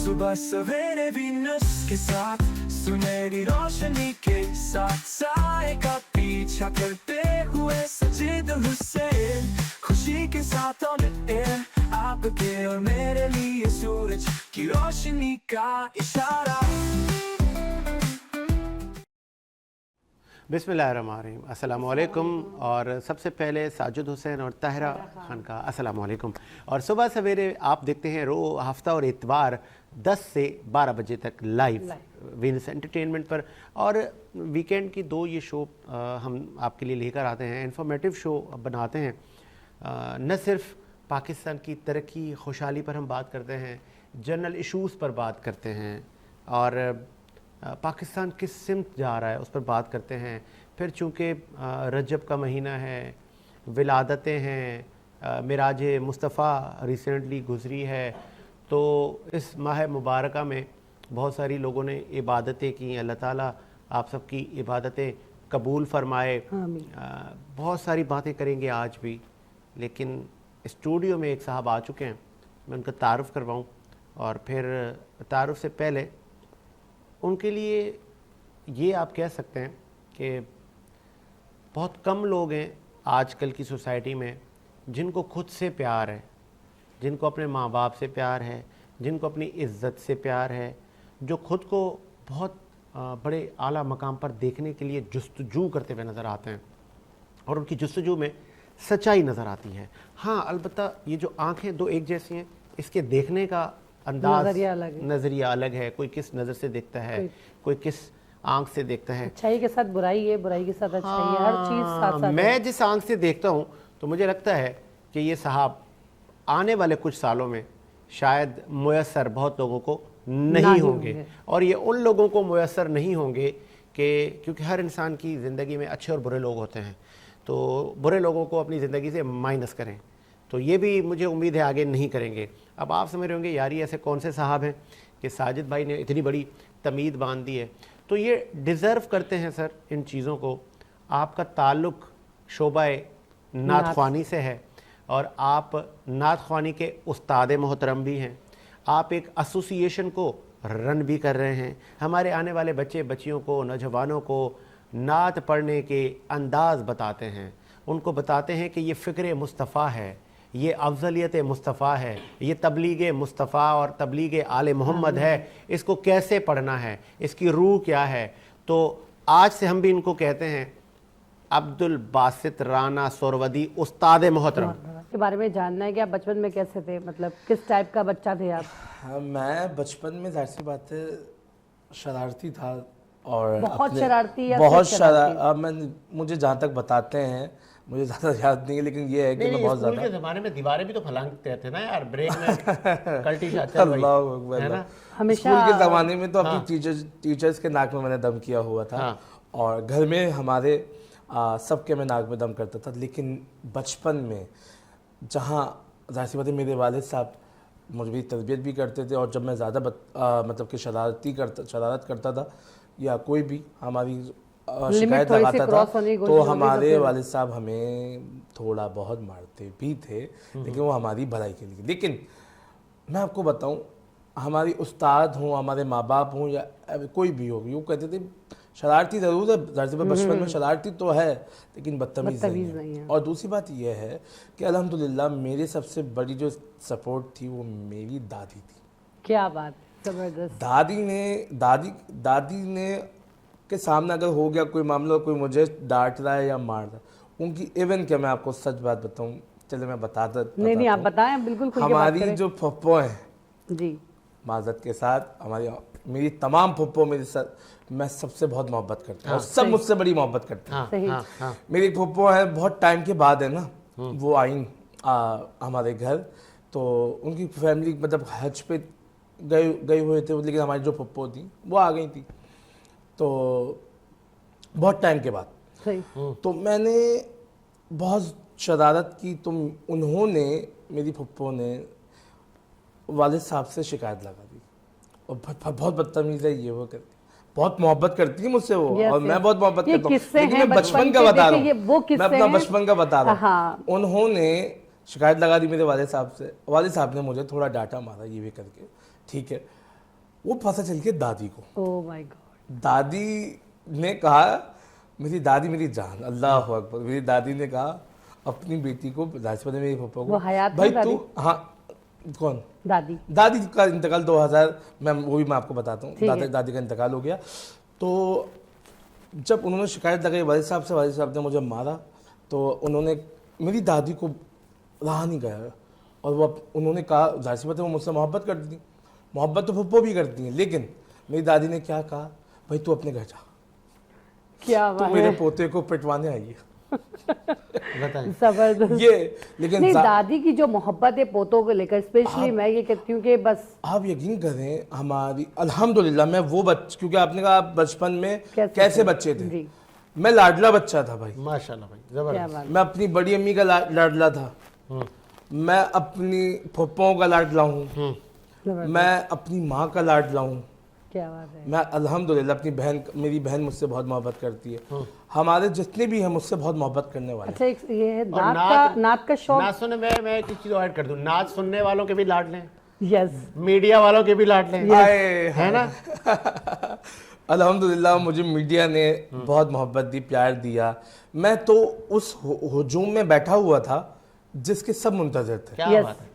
सुबह सवेरे वीनस के साथ सुनहरी रोशनी के साथ साए का पीछा करते हुए सजीद हुसैन खुशी के साथ ऑन एयर आपके और मेरे लिए सूरज की रोशनी का इशारा। बिस्मिल्लाहिर्रहमानिर्रहीम, अस्सलामु अलैकुम। और सबसे पहले साजिद हुसैन और ताहिरा खान का अस्सलामु अलैकुम। और सुबह सवेरे आप देखते हैं हफ्ता और इतवार 10 से 12 बजे तक लाइव वीनस एंटरटेनमेंट पर, और वीकेंड की 2 ये शो हम आपके लिए लेकर आते हैं। इन्फॉर्मेटिव शो बनाते हैं। न सिर्फ पाकिस्तान की तरक्की खुशहाली पर हम बात करते हैं, जनरल इश्यूज़ पर बात करते हैं, और पाकिस्तान किस सिमत जा रहा है उस पर बात करते हैं। फिर चूँकि रजब का महीना है, विलादतें हैं, मिराज मुस्तफ़ा रिसेंटली गुज़री है, तो इस माह मुबारका में बहुत सारी लोगों ने इबादतें की। अल्लाह ताला आप सबकी इबादतें कबूल फरमाए। बहुत सारी बातें करेंगे आज भी, लेकिन स्टूडियो में एक साहब आ चुके हैं, मैं उनका तारुफ़ करवाऊँ। और फिर तारुफ़ से पहले उनके लिए ये आप कह सकते हैं कि बहुत कम लोग हैं आजकल की सोसाइटी में जिनको खुद से प्यार है, जिनको अपने माँ बाप से प्यार है, जिनको अपनी इज़्ज़त से प्यार है, जो खुद को बहुत बड़े आला मकाम पर देखने के लिए जुस्तजू करते हुए नज़र आते हैं, और उनकी जुस्तजू में सच्चाई नज़र आती है। हाँ, अलबत्ता ये जो आँखें दो एक जैसी हैं, इसके देखने का अंदाज नज़रिया अलग है। कोई किस नज़र से देखता है, कोई किस आंख से देखता है। अच्छाई के साथ बुराई है, बुराई के साथ अच्छाई है, हर चीज़ साथ साथ मैं जिस आंख से देखता हूँ तो मुझे लगता है कि ये साहब आने वाले कुछ सालों में शायद मुयस्सर बहुत लोगों को नहीं होंगे, और ये उन लोगों को मुयस्सर नहीं होंगे कि क्योंकि हर इंसान की ज़िंदगी में अच्छे और बुरे लोग होते हैं, तो बुरे लोगों को अपनी ज़िंदगी से माइनस करें, तो ये भी मुझे उम्मीद है आगे नहीं करेंगे। अब आप समझ रहे होंगे यार ये ऐसे कौन से साहब हैं कि साजिद भाई ने इतनी बड़ी तमीद बांध दी है, तो ये डिज़र्व करते हैं सर इन चीज़ों को। आपका ताल्लुक़ शोबाए नात ख्वानी से है, और आप नात ख्वानी के उस्ताद मोहतरम भी हैं। आप एक एसोसिएशन को रन भी कर रहे हैं। हमारे आने वाले बच्चे बच्चियों को, नौजवानों को नात पढ़ने के अंदाज़ बताते हैं, उनको बताते हैं कि ये फ़िक्र मुस्तफ़ा है, ये अफजलियत मुस्तफ़ा है, ये तबलीग मुस्तफ़ा और तबलीग आले मोहम्मद है, इसको कैसे पढ़ना है, इसकी रूह क्या है। तो आज से हम भी इनको कहते हैं अब्दुल बासित राना सोरवदी उस्ताद मोहतरम के बारे में जानना है कि आप बचपन में कैसे थे, मतलब किस टाइप का बच्चा थे आप? हाँ, मैं बचपन में जाहिर सी बात है शरारती था, और बहुत शरारती या बहुत शरारती। मुझे जहाँ तक बताते हैं, मुझे ज़्यादा याद नहीं है, लेकिन ये है कि मैं बहुत ज़्यादा। स्कूल के ज़माने में दीवारें भी तो फलांगते थे ना यार, ब्रेक में कल्टी जाता है ना। हमेशा स्कूल के ज़माने में तो अपनी टीचर्स के नाक में मैंने दम किया हुआ था, और घर में हमारे सबके मैं नाक में दम करता था। लेकिन बचपन में जहाँ जाहिर सी बात है मेरे वालिद साहब मुझे तरबियत भी करते थे, और जब मैं ज़्यादा मतलब कि शरारत करता था या कोई भी हमारी शिकायत लगाता था, तो हमारे वालिद साहब हमें थोड़ा बहुत मारते भी थे, लेकिन वो हमारी भलाई के लिए। लेकिन मैं आपको बताऊं, हमारी उस्ताद हों, हमारे माँ बाप हों, या कोई भी हो, वो कहते थे शरारती ज़रूर है, बचपन में शरारती तो है, लेकिन बदतमीज़ नहीं है। और दूसरी बात यह है कि अल्हम्दुलिल्लाह मेरी सबसे बड़ी जो सपोर्ट थी वो मेरी दादी थी। क्या बात, ज़बरदस्त। दादी ने के सामने अगर हो गया कोई मामला, कोई मुझे डांट रहा है या मार रहा है, उनकी इवन क्या मैं आपको सच बात बताऊं, चले मैं बताता नहीं आप बताएं, बिल्कुल खुल के बात करें। हमारी जो फुप्पो हैं जी, माजरत के साथ, मेरी तमाम फुप्पो मेरे साथ, मैं सबसे बहुत मोहब्बत करता हूँ, और सब मुझसे बड़ी मोहब्बत करते हैं। मेरी फुप्पो है, बहुत टाइम के बाद है ना वो आई हमारे घर, तो उनकी फैमिली मतलब हज पे गए हुए थे, लेकिन हमारी जो फुप्पो थी वो आ गई थी, तो बहुत टाइम के बाद। तो मैंने बहुत शरारत की, तो उन्होंने, मेरी फुप्पो ने वालिद साहब से शिकायत लगा दी, और बहुत बदतमीज़ है ये वो करती, बहुत मोहब्बत करती है मुझसे वो, और मैं बहुत मोहब्बत करता हूँ, लेकिन मैं बचपन का बता रहा हूँ, मैं अपना बचपन का बता रहा हूँ। उन्होंने शिकायत लगा दी मेरे वालिद साहब से, वालिद साहब ने मुझे थोड़ा डांटा मारा ये भी करके, ठीक है। वो पता चल के दादी को। Oh my God. दादी ने कहा, मेरी दादी मेरी जान, अल्लाह अकबर, मेरी दादी ने कहा अपनी बेटी को, जाहिर है मेरी पप्पा वो को, हयात भाई है तू, हाँ कौन, दादी? दादी का इंतकाल 2000 में, वो भी मैं आपको बताता हूँ, ठीक है। दादी का इंतकाल हो गया। तो जब उन्होंने शिकायत लगाई वालिद साहब से, वालिद साहब ने मुझे मारा, तो उन्होंने मेरी दादी को रहा नहीं गया, और वो उन्होंने कहा, जाहिर सी बात है वो मुझसे मोहब्बत करती थी, मोहब्बत तो फुप्पो भी करती हैं, लेकिन मेरी दादी ने क्या कहा, भाई तू अपने घर जा, क्या तो बात मेरे है, पोते को पिटवाने आई है। बताएं। जबरदस्त। ये लेकिन नहीं, दादी की जो मोहब्बत है पोतों को लेकर, स्पेशली मैं ये कहती हूँ कि बस आप यकीन करें, हमारी अल्हम्दुलिल्लाह, मैं वो क्योंकि आपने कहा आप बचपन में कैसे बच्चे थे, जी, मैं लाडला बच्चा था भाई, माशाल्लाह भाई, क्या जबरदस्त। बात। मैं अपनी बड़ी अम्मी का लाडला था, मैं अपनी फुप्पों का लाडला हूँ, जबरदस्त। मैं अपनी माँ का लाडला हूँ, क्या बात है। मैं अल्हम्दुलिल्लाह अपनी बहन, मेरी बहन मुझसे बहुत मोहब्बत करती है, हमारे जितने भी हैं मुझसे बहुत मोहब्बत करने वाले हैं। अच्छा, ये है और नात का शौक। नाच सुनने में मैं एक चीज और ऐड कर दूं, नाच सुनने वालों के भी लाड लें, यस, मीडिया वालों के भी लाड लें, आए, है ना? अल्हम्दुलिल्लाह मुझे मीडिया ने बहुत मोहब्बत दी, प्यार दिया। मैं तो उस हुजूम में बैठा हुआ था जिसके सब मुंतजर थे। क्या Yes. बात है।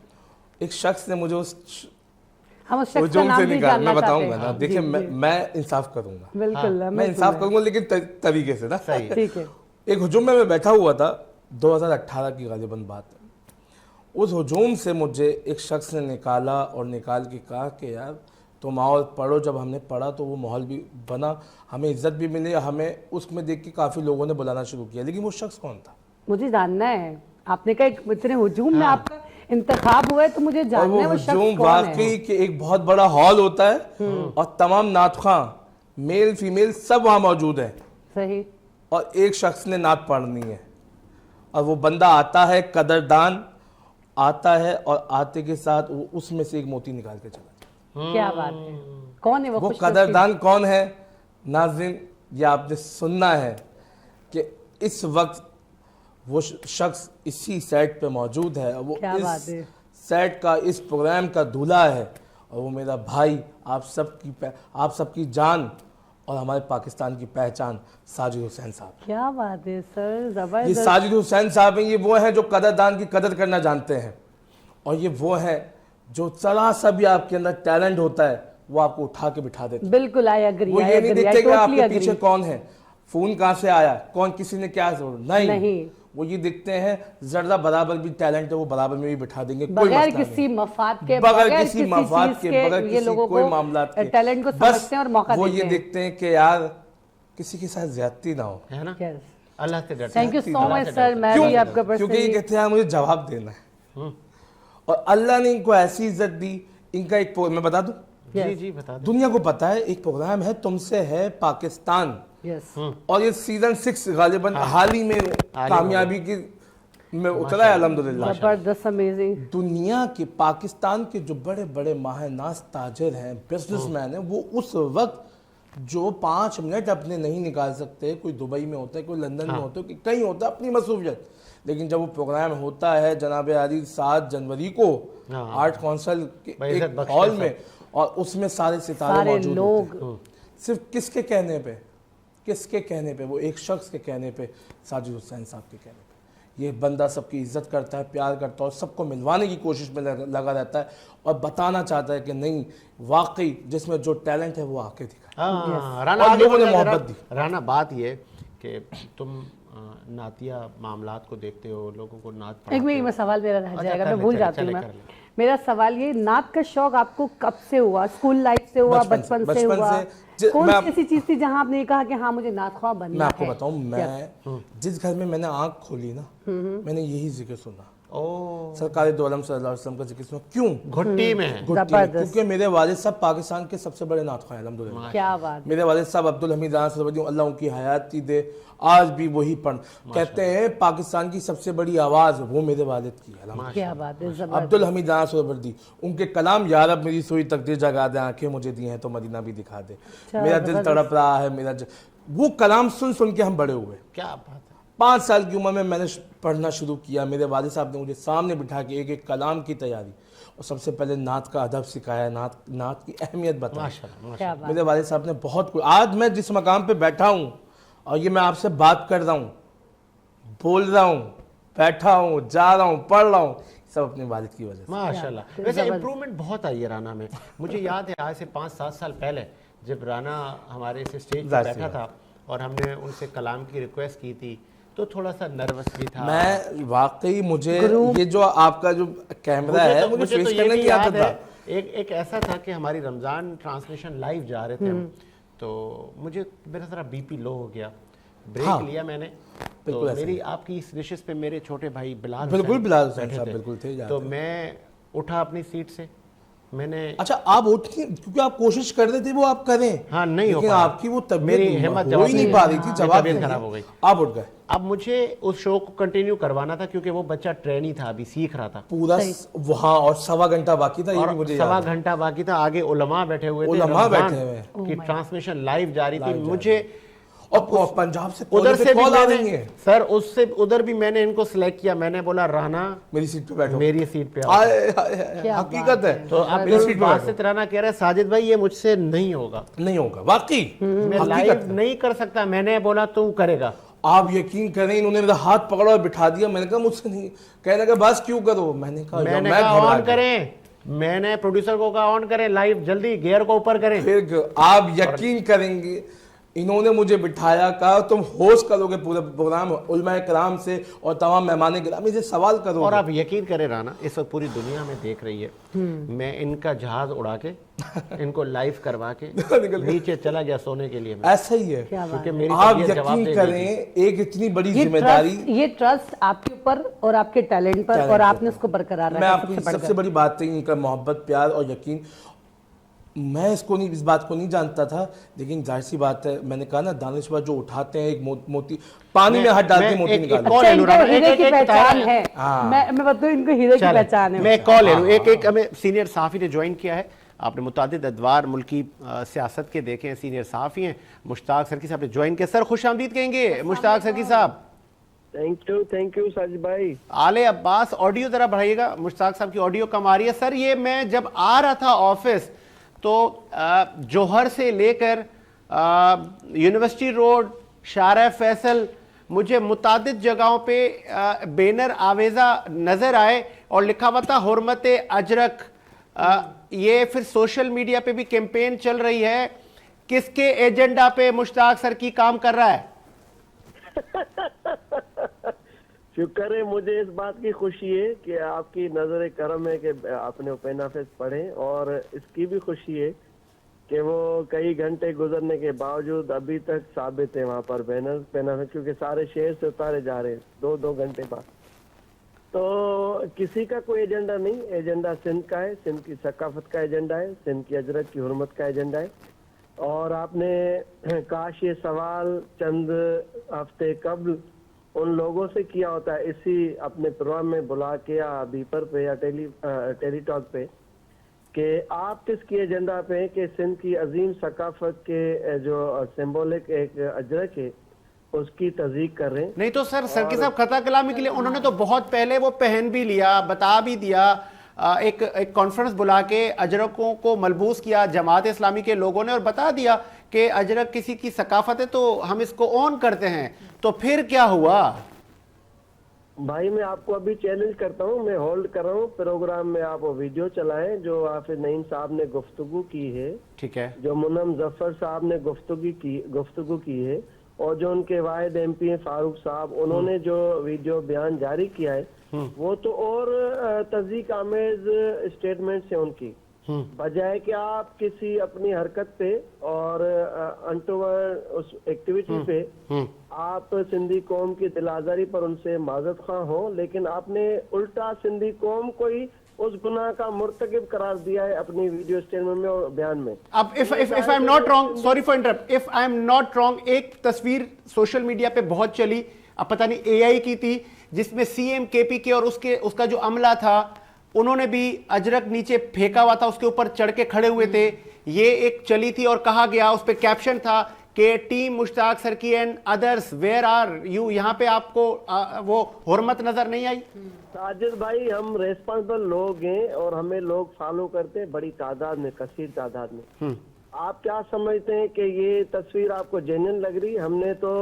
एक शख्स ने मुझे उस हम उस शख्स का हुजूम नाम से भी निकाल, जानना मैं चाहते बताऊंगा हैं। ना, देखिए मैं इंसाफ करूंगा, बिल्कुल, मैं इंसाफ करूंगा, लेकिन तरीके से ना। सही है। ठीक है। एक हुजूम में मैं बैठा हुआ था, 2018 की गालिबन बात है। उस हुजूम से मुझे एक शख्स ने निकाला और निकाल के कहा कि यार तुम आओ पढ़ो। जब हमने पढ़ा तो वो माहौल भी बना, हमें इज्जत भी मिली, हमें उसमें देख के काफ़ी लोगों ने बुलाना शुरू किया। लेकिन वो शख्स कौन था? मुझे जानना है, आपने कहा इतने हुजूम में आपका इंतखाब हुआ है, तो मुझे और जानना वो है वो शख्स हुजूम कौन है। वाकई कि एक बहुत बड़ा हॉल होता है और तमाम नातखां, मेल फीमेल सब वहाँ मौजूद हैं, सही। और एक शख्स ने नात पढ़नी है, और वो बंदा आता है, कदरदान आता है, और आते के साथ वो उसमें से एक मोती निकाल के चला जाता क्या बात है, कौन है वो है। वो खुशनसीब? कदरदान कौन है नाज़रीन, ये आपने सुनना है कि इस वक्त वो शख्स इसी सेट पे मौजूद है, वो क्या बात इस है। सेट का, इस प्रोग्राम का दूल्हा है, और वो मेरा भाई, आप सबकी जान और हमारे पाकिस्तान की पहचान साजिद हुसैन साहब। क्या बात है सर, ये जबरदस्त। साजिद हुसैन साहब हैं, ये वो हैं जो कदरदान की कदर करना जानते हैं, और ये वो हैं जो जरा सा भी आपके अंदर टैलेंट होता है वो आपको उठा के बिठा देते हैं। बिल्कुल, आई एग्री। वो ये नहीं देखते कि आपके पीछे कौन है, फोन कहाँ से आया, कौन किसी ने क्या नहीं, वो ये देखते हैं जरा बराबर भी टैलेंट है वो बराबर में भी बिठा देंगे, कोई बगैर मसला किसी नहीं। मफाद के, बगैर किसी मफाद चीज़ के, बगैर ये किसी लोगों कोई को मामला के, टैलेंट को बस समझते हैं और मौका वो देते ये हैं। देखते हैं कि यार किसी के साथ ज्यादती ना हो। है ना? Yes. अल्लाह से डरते हैं। Thank you so much sir, मैं भी आपका क्योंकि ये पर्सनली कहते हैं मुझे जवाब देना है, और अल्लाह ने इनको ऐसी इज्जत दी। इनका एक मैं बता दूं, जी जी बता दो। दुनिया को पता है एक प्रोग्राम है तुमसे है पाकिस्तान, यस, और ये सीजन 6 गालिबन हाल ही में कामयाबी की में उतरा है अल्हम्दुलिल्लाह। जबरदस्त, अमेजिंग। दुनिया के, पाकिस्तान के जो बड़े बड़े माहनास ताजिर हैं, बिजनेसमैन हैं, वो उस वक्त जो 5 मिनट अपने नहीं निकाल सकते, कोई दुबई में होता है, कोई लंदन में होता है, कहीं होता है अपनी मसरूफियत, लेकिन जब वो प्रोग्राम होता है जनाब आदि 7 जनवरी को आर्ट काउंसिल के एक हॉल में, और उसमें सारे सितारे मौजूद होते हैं, सिर्फ किसके कहने पे, वो एक शख्स के कहने पे, साजिद हुसैन साहब के कहने पे। ये बंदा सबकी इज्जत करता है, प्यार करता है, और सबको मिलवाने की कोशिश में लगा रहता है, और बताना चाहता है कि नहीं, वाकई जिसमें जो टैलेंट है वो आके दिखाए। राना, और आगे लोगों ने बढ़िए मोहब्बत जरा। दी। राना, बात ये कि तुम नातिया मामलात को देखते हो, लोगों को नात एक पढ़ाते मिनट हो। में सवाल मेरा रह अच्छा, जाएगा, कर मैं ले, भूल चले, जाती हूँ। चले, मैं कर ले। मेरा सवाल ये, नात का शौक आपको कब से हुआ? स्कूल लाइफ से हुआ, बचपन से हुआ? कौन सी ऐसी चीज थी जहाँ आपने कहा कि हाँ मुझे नात ख्वाह बनना है? मैं आपको बताऊं, मैं जिस घर में मैंने आंख खोली ना, मैंने यही जिक्र सुना, ओ, सरकार दो आलम सल्लल्लाहु अलैहि वसल्लम का जिक्र सुना। क्यों? घुट्टी में है। घुट्टी में, क्योंकि मेरे वालिद साहब पाकिस्तान के सबसे बड़े नातख़्वाह हैं अल्हम्दुलिल्लाह। क्या बात। मेरे वालिद साहब अब्दुल हमीद राना सरवदी, अल्लाह उनकी हयाती दे, आज भी वही पढ़ कहते हैं पाकिस्तान की सबसे बड़ी आवाज वो मेरे वालिद की है। क्या बात है, अब्दुल हमीद राना सरवदी, उनके कलाम, या रब मेरी सोई तकदीर जगा दे, आंखें मुझे दी हैं तो मदीना भी दिखा दे, मेरा दिल तड़प रहा है, वो कलाम सुन सुन के हम बड़े हुए। क्या बात है। 5 साल की उम्र में मैंने पढ़ना शुरू किया। मेरे वालिद साहब ने मुझे सामने बिठा के एक एक कलाम की तैयारी और सबसे पहले नात का अदब सिखाया, नात की अहमियत बताई। माशाल्लाह क्या बात। मेरे वालिद साहब ने बहुत कुछ, आज मैं जिस मकाम पे बैठा हूँ और ये मैं आपसे बात कर रहा हूँ, बोल रहा हूँ, बैठा हूँ, जा रहा हूँ, पढ़ रहा हूँ, सब अपने वालिद की वजह से। माशाल्लाह। वैसे इम्प्रूवमेंट बहुत आई है राना में। मुझे याद है आज से 5-7 साल पहले जब राना हमारे इस स्टेज पर बैठा था और हमने उनसे कलाम की रिक्वेस्ट की थी तो थोड़ा सा नर्वस भी था। मैं वाकई, मुझे ये जो आपका जो कैमरा है मुझे फेस तो ये करने भी की याद आदत है, था। एक ऐसा था कि हमारी रमज़ान ट्रांसलेशन लाइव जा रहे थे हम, तो मुझे मेरा ज़रा बीपी लो हो गया, ब्रेक लिया मैंने, तो मेरी आपकी इस डिशेस पे मेरे छोटे भाई बिलाल हुसैन साहब बिल्कुल थे। तो मैं उठा अपनी सीट से, मैंने अच्छा आप उठे क्योंकि आप कोशिश कर रहे थे वो आप करें, हाँ नहीं हो लेकिन पाया। आपकी वो मेरी तबीयत हिम्मत हो ही नहीं पा रही थी, जवाब तबीयत खराब हो गई। आप उठ गए। अब मुझे उस शो को कंटिन्यू करवाना था क्योंकि वो बच्चा ट्रेनी था, अभी सीख रहा था पूरा वहाँ, और 1.25 घंटा बाकी था, ये भी मुझे 1.25 घंटा बाकी था, आगे उलमा बैठे हुए थे, उलमा रमज़ान बैठे हुए की ट्रांसमिशन लाइव जारी थी। मुझे और पंजाब से उधर से भी कॉल आ रही मैंने है, सर उससे उधर भी मैंने इनको सिलेक्ट किया, मैंने बोला राना मेरी सीट पे बैठो, मेरी सीट पे आओ। हकीकत है। तो अब इस बात से राना कह रहे हैं साजिद भाई ये मुझसे नहीं होगा, नहीं होगा, वाकई मैं लाइव नहीं कर सकता। मैंने बोला तू करेगा। आप यकीन करें, इन्होंने मेरा हाथ पकड़ा और बिठा दिया। मैंने कहा मुझसे नहीं, कहने का बस क्यों करो, मैंने कहा ऑन करें, मैंने प्रोड्यूसर को कहा ऑन करें लाइव, जल्दी गियर को ऊपर करें। फिर आप यकीन करेंगे इन्होंने मुझे बिठाया, कहा तुम होस्ट करोगे पूरे प्रोग्राम, उलमा कराम से और तमाम मेहमान गिरामी से सवाल करो। और आप यकीन करें राना, इस वक्त पूरी दुनिया में देख रही है, मैं इनका जहाज उड़ा के इनको लाइव करवा के नीचे चला गया सोने के लिए। ऐसा ही है, क्योंकि मेरी आप तबीयत जवाब यकीन दे करें एक इतनी बड़ी जिम्मेदारी, ये ट्रस्ट आपके ऊपर और आपके टैलेंट पर, और आपने उसको बरकरार मैं रखा। आपकी सबसे बड़ी बात है इनका मोहब्बत, प्यार और यकीन। मैं इस बात को नहीं जानता था, लेकिन जाहिर सी बात है, मैंने कहा ना दानिशवर जो उठाते हैं एक मोती पानी में हाथ डाल के मोती निकालते हैं। अच्छा, इनको हीरे की पहचान है। मैं बताऊं इनको हीरे की पहचान है। मैं कॉल ले लूं। एक हमें सीनियर सहाफ़ी ने ज्वाइन किया है, आपने मुतादिद अदवार मुल्की सियासत के देखे हैं, सीनियर सहाफ़ी हैं, मुश्ताक सरकी साहब ने ज्वाइन किया। सर खुश आमदीद कहेंगे मुश्ताक सरकी साहब। थैंक यू साजिद भाई। आले अब्बास ऑडियो जरा बढ़ाइएगा, मुश्ताक साहब की ऑडियो कम आ रही है। सर ये मैं जब आ रहा था ऑफिस तो जौहर से लेकर यूनिवर्सिटी रोड, शारा फैसल, मुझे मुतादिद जगहों पे बैनर आवेजा नजर आए और लिखा हुआ था हुर्मत अजरक। ये फिर सोशल मीडिया पे भी कैंपेन चल रही है, किसके एजेंडा पे मुश्ताक सर की काम कर रहा है? शुक्र है, मुझे इस बात की खुशी है कि आपकी नजर करम है कि आपने ओपन ऑफिस पढ़े, और इसकी भी खुशी है कि वो कई घंटे गुजरने के बावजूद अभी तक साबित है वहाँ पर बैनर पेन, क्योंकि सारे शहर से उतारे जा रहे हैं 2-2 घंटे बाद। तो किसी का कोई एजेंडा नहीं, एजेंडा सिंध का है, सिंध की सकाफत का एजेंडा है, सिंध की अजरक की हुर्मत का एजेंडा है। और आपने काश ये सवाल चंद हफ्ते कबल उन लोगों से किया होता है इसी अपने प्रोग्राम में बुला के या बीपर पे या टेली टॉक पे, कि आप किसकी एजेंडा पे हैं कि सिंध की अजीम सकाफत के जो सिंबॉलिक एक अजरक है उसकी तज़दीक कर रहे हैं। नहीं तो सर सरकी साहब खता कलामी के लिए उन्होंने तो बहुत पहले वो पहन भी लिया, बता भी दिया, एक कॉन्फ्रेंस बुला के अजरकों को मलबूस किया जमात इस्लामी के लोगों ने और बता दिया कि अजरक किसी की सकाफत है तो हम इसको ऑन करते हैं। तो फिर क्या हुआ? भाई मैं आपको अभी चैलेंज करता हूँ, मैं होल्ड कर रहा हूँ प्रोग्राम में, आप वो वीडियो चलाएं जो हाफिज नईम साहब ने गुफ्तगू की है, ठीक है, जो मुन्नम जफर साहब ने गुफ्तगू की है, और जो उनके वाहिद MP हैं फारूक साहब, उन्होंने जो वीडियो बयान जारी किया है वो तो और तज़दीक आमेज स्टेटमेंट है उनकी, बजाय कि आप किसी अपनी हरकत पे और अनटूवर्ड उस एक्टिविटी पे आप सिंधी कौम की दिल आज़ारी पर उनसे माजरत खा हो, लेकिन आपने उल्टा सिंधी कौम को ही उस गुनाह का मुर्तकिब करार दिया है अपनी वीडियो स्टेटमेंट में और बयान में। अब if I am not wrong, sorry for interrupt, if I am not wrong, एक तस्वीर सोशल मीडिया पे बहुत चली, अब पता नहीं AI की थी, जिसमें CM KPK और उसका जो अमला था उन्होंने भी अजरक नीचे फेंका हुआ था, उसके ऊपर चढ़ के खड़े हुए थे, ये एक चली थी और कहा गया, उस पर कैप्शन था کہ team Mushtaq Sirki and others where are you? یہاں پہ آپ کو وہ حرمت نظر نہیں آئی؟ ساجد بھائی ہم ریسپانسبل لوگ ہیں اور ہمیں لوگ فالو کرتے ہیں بڑی تعداد میں، کثیر تعداد میں. آپ کیا سمجھتے ہیں کہ یہ تصویر آپ کو جینین لگ رہی؟ ہم نے تو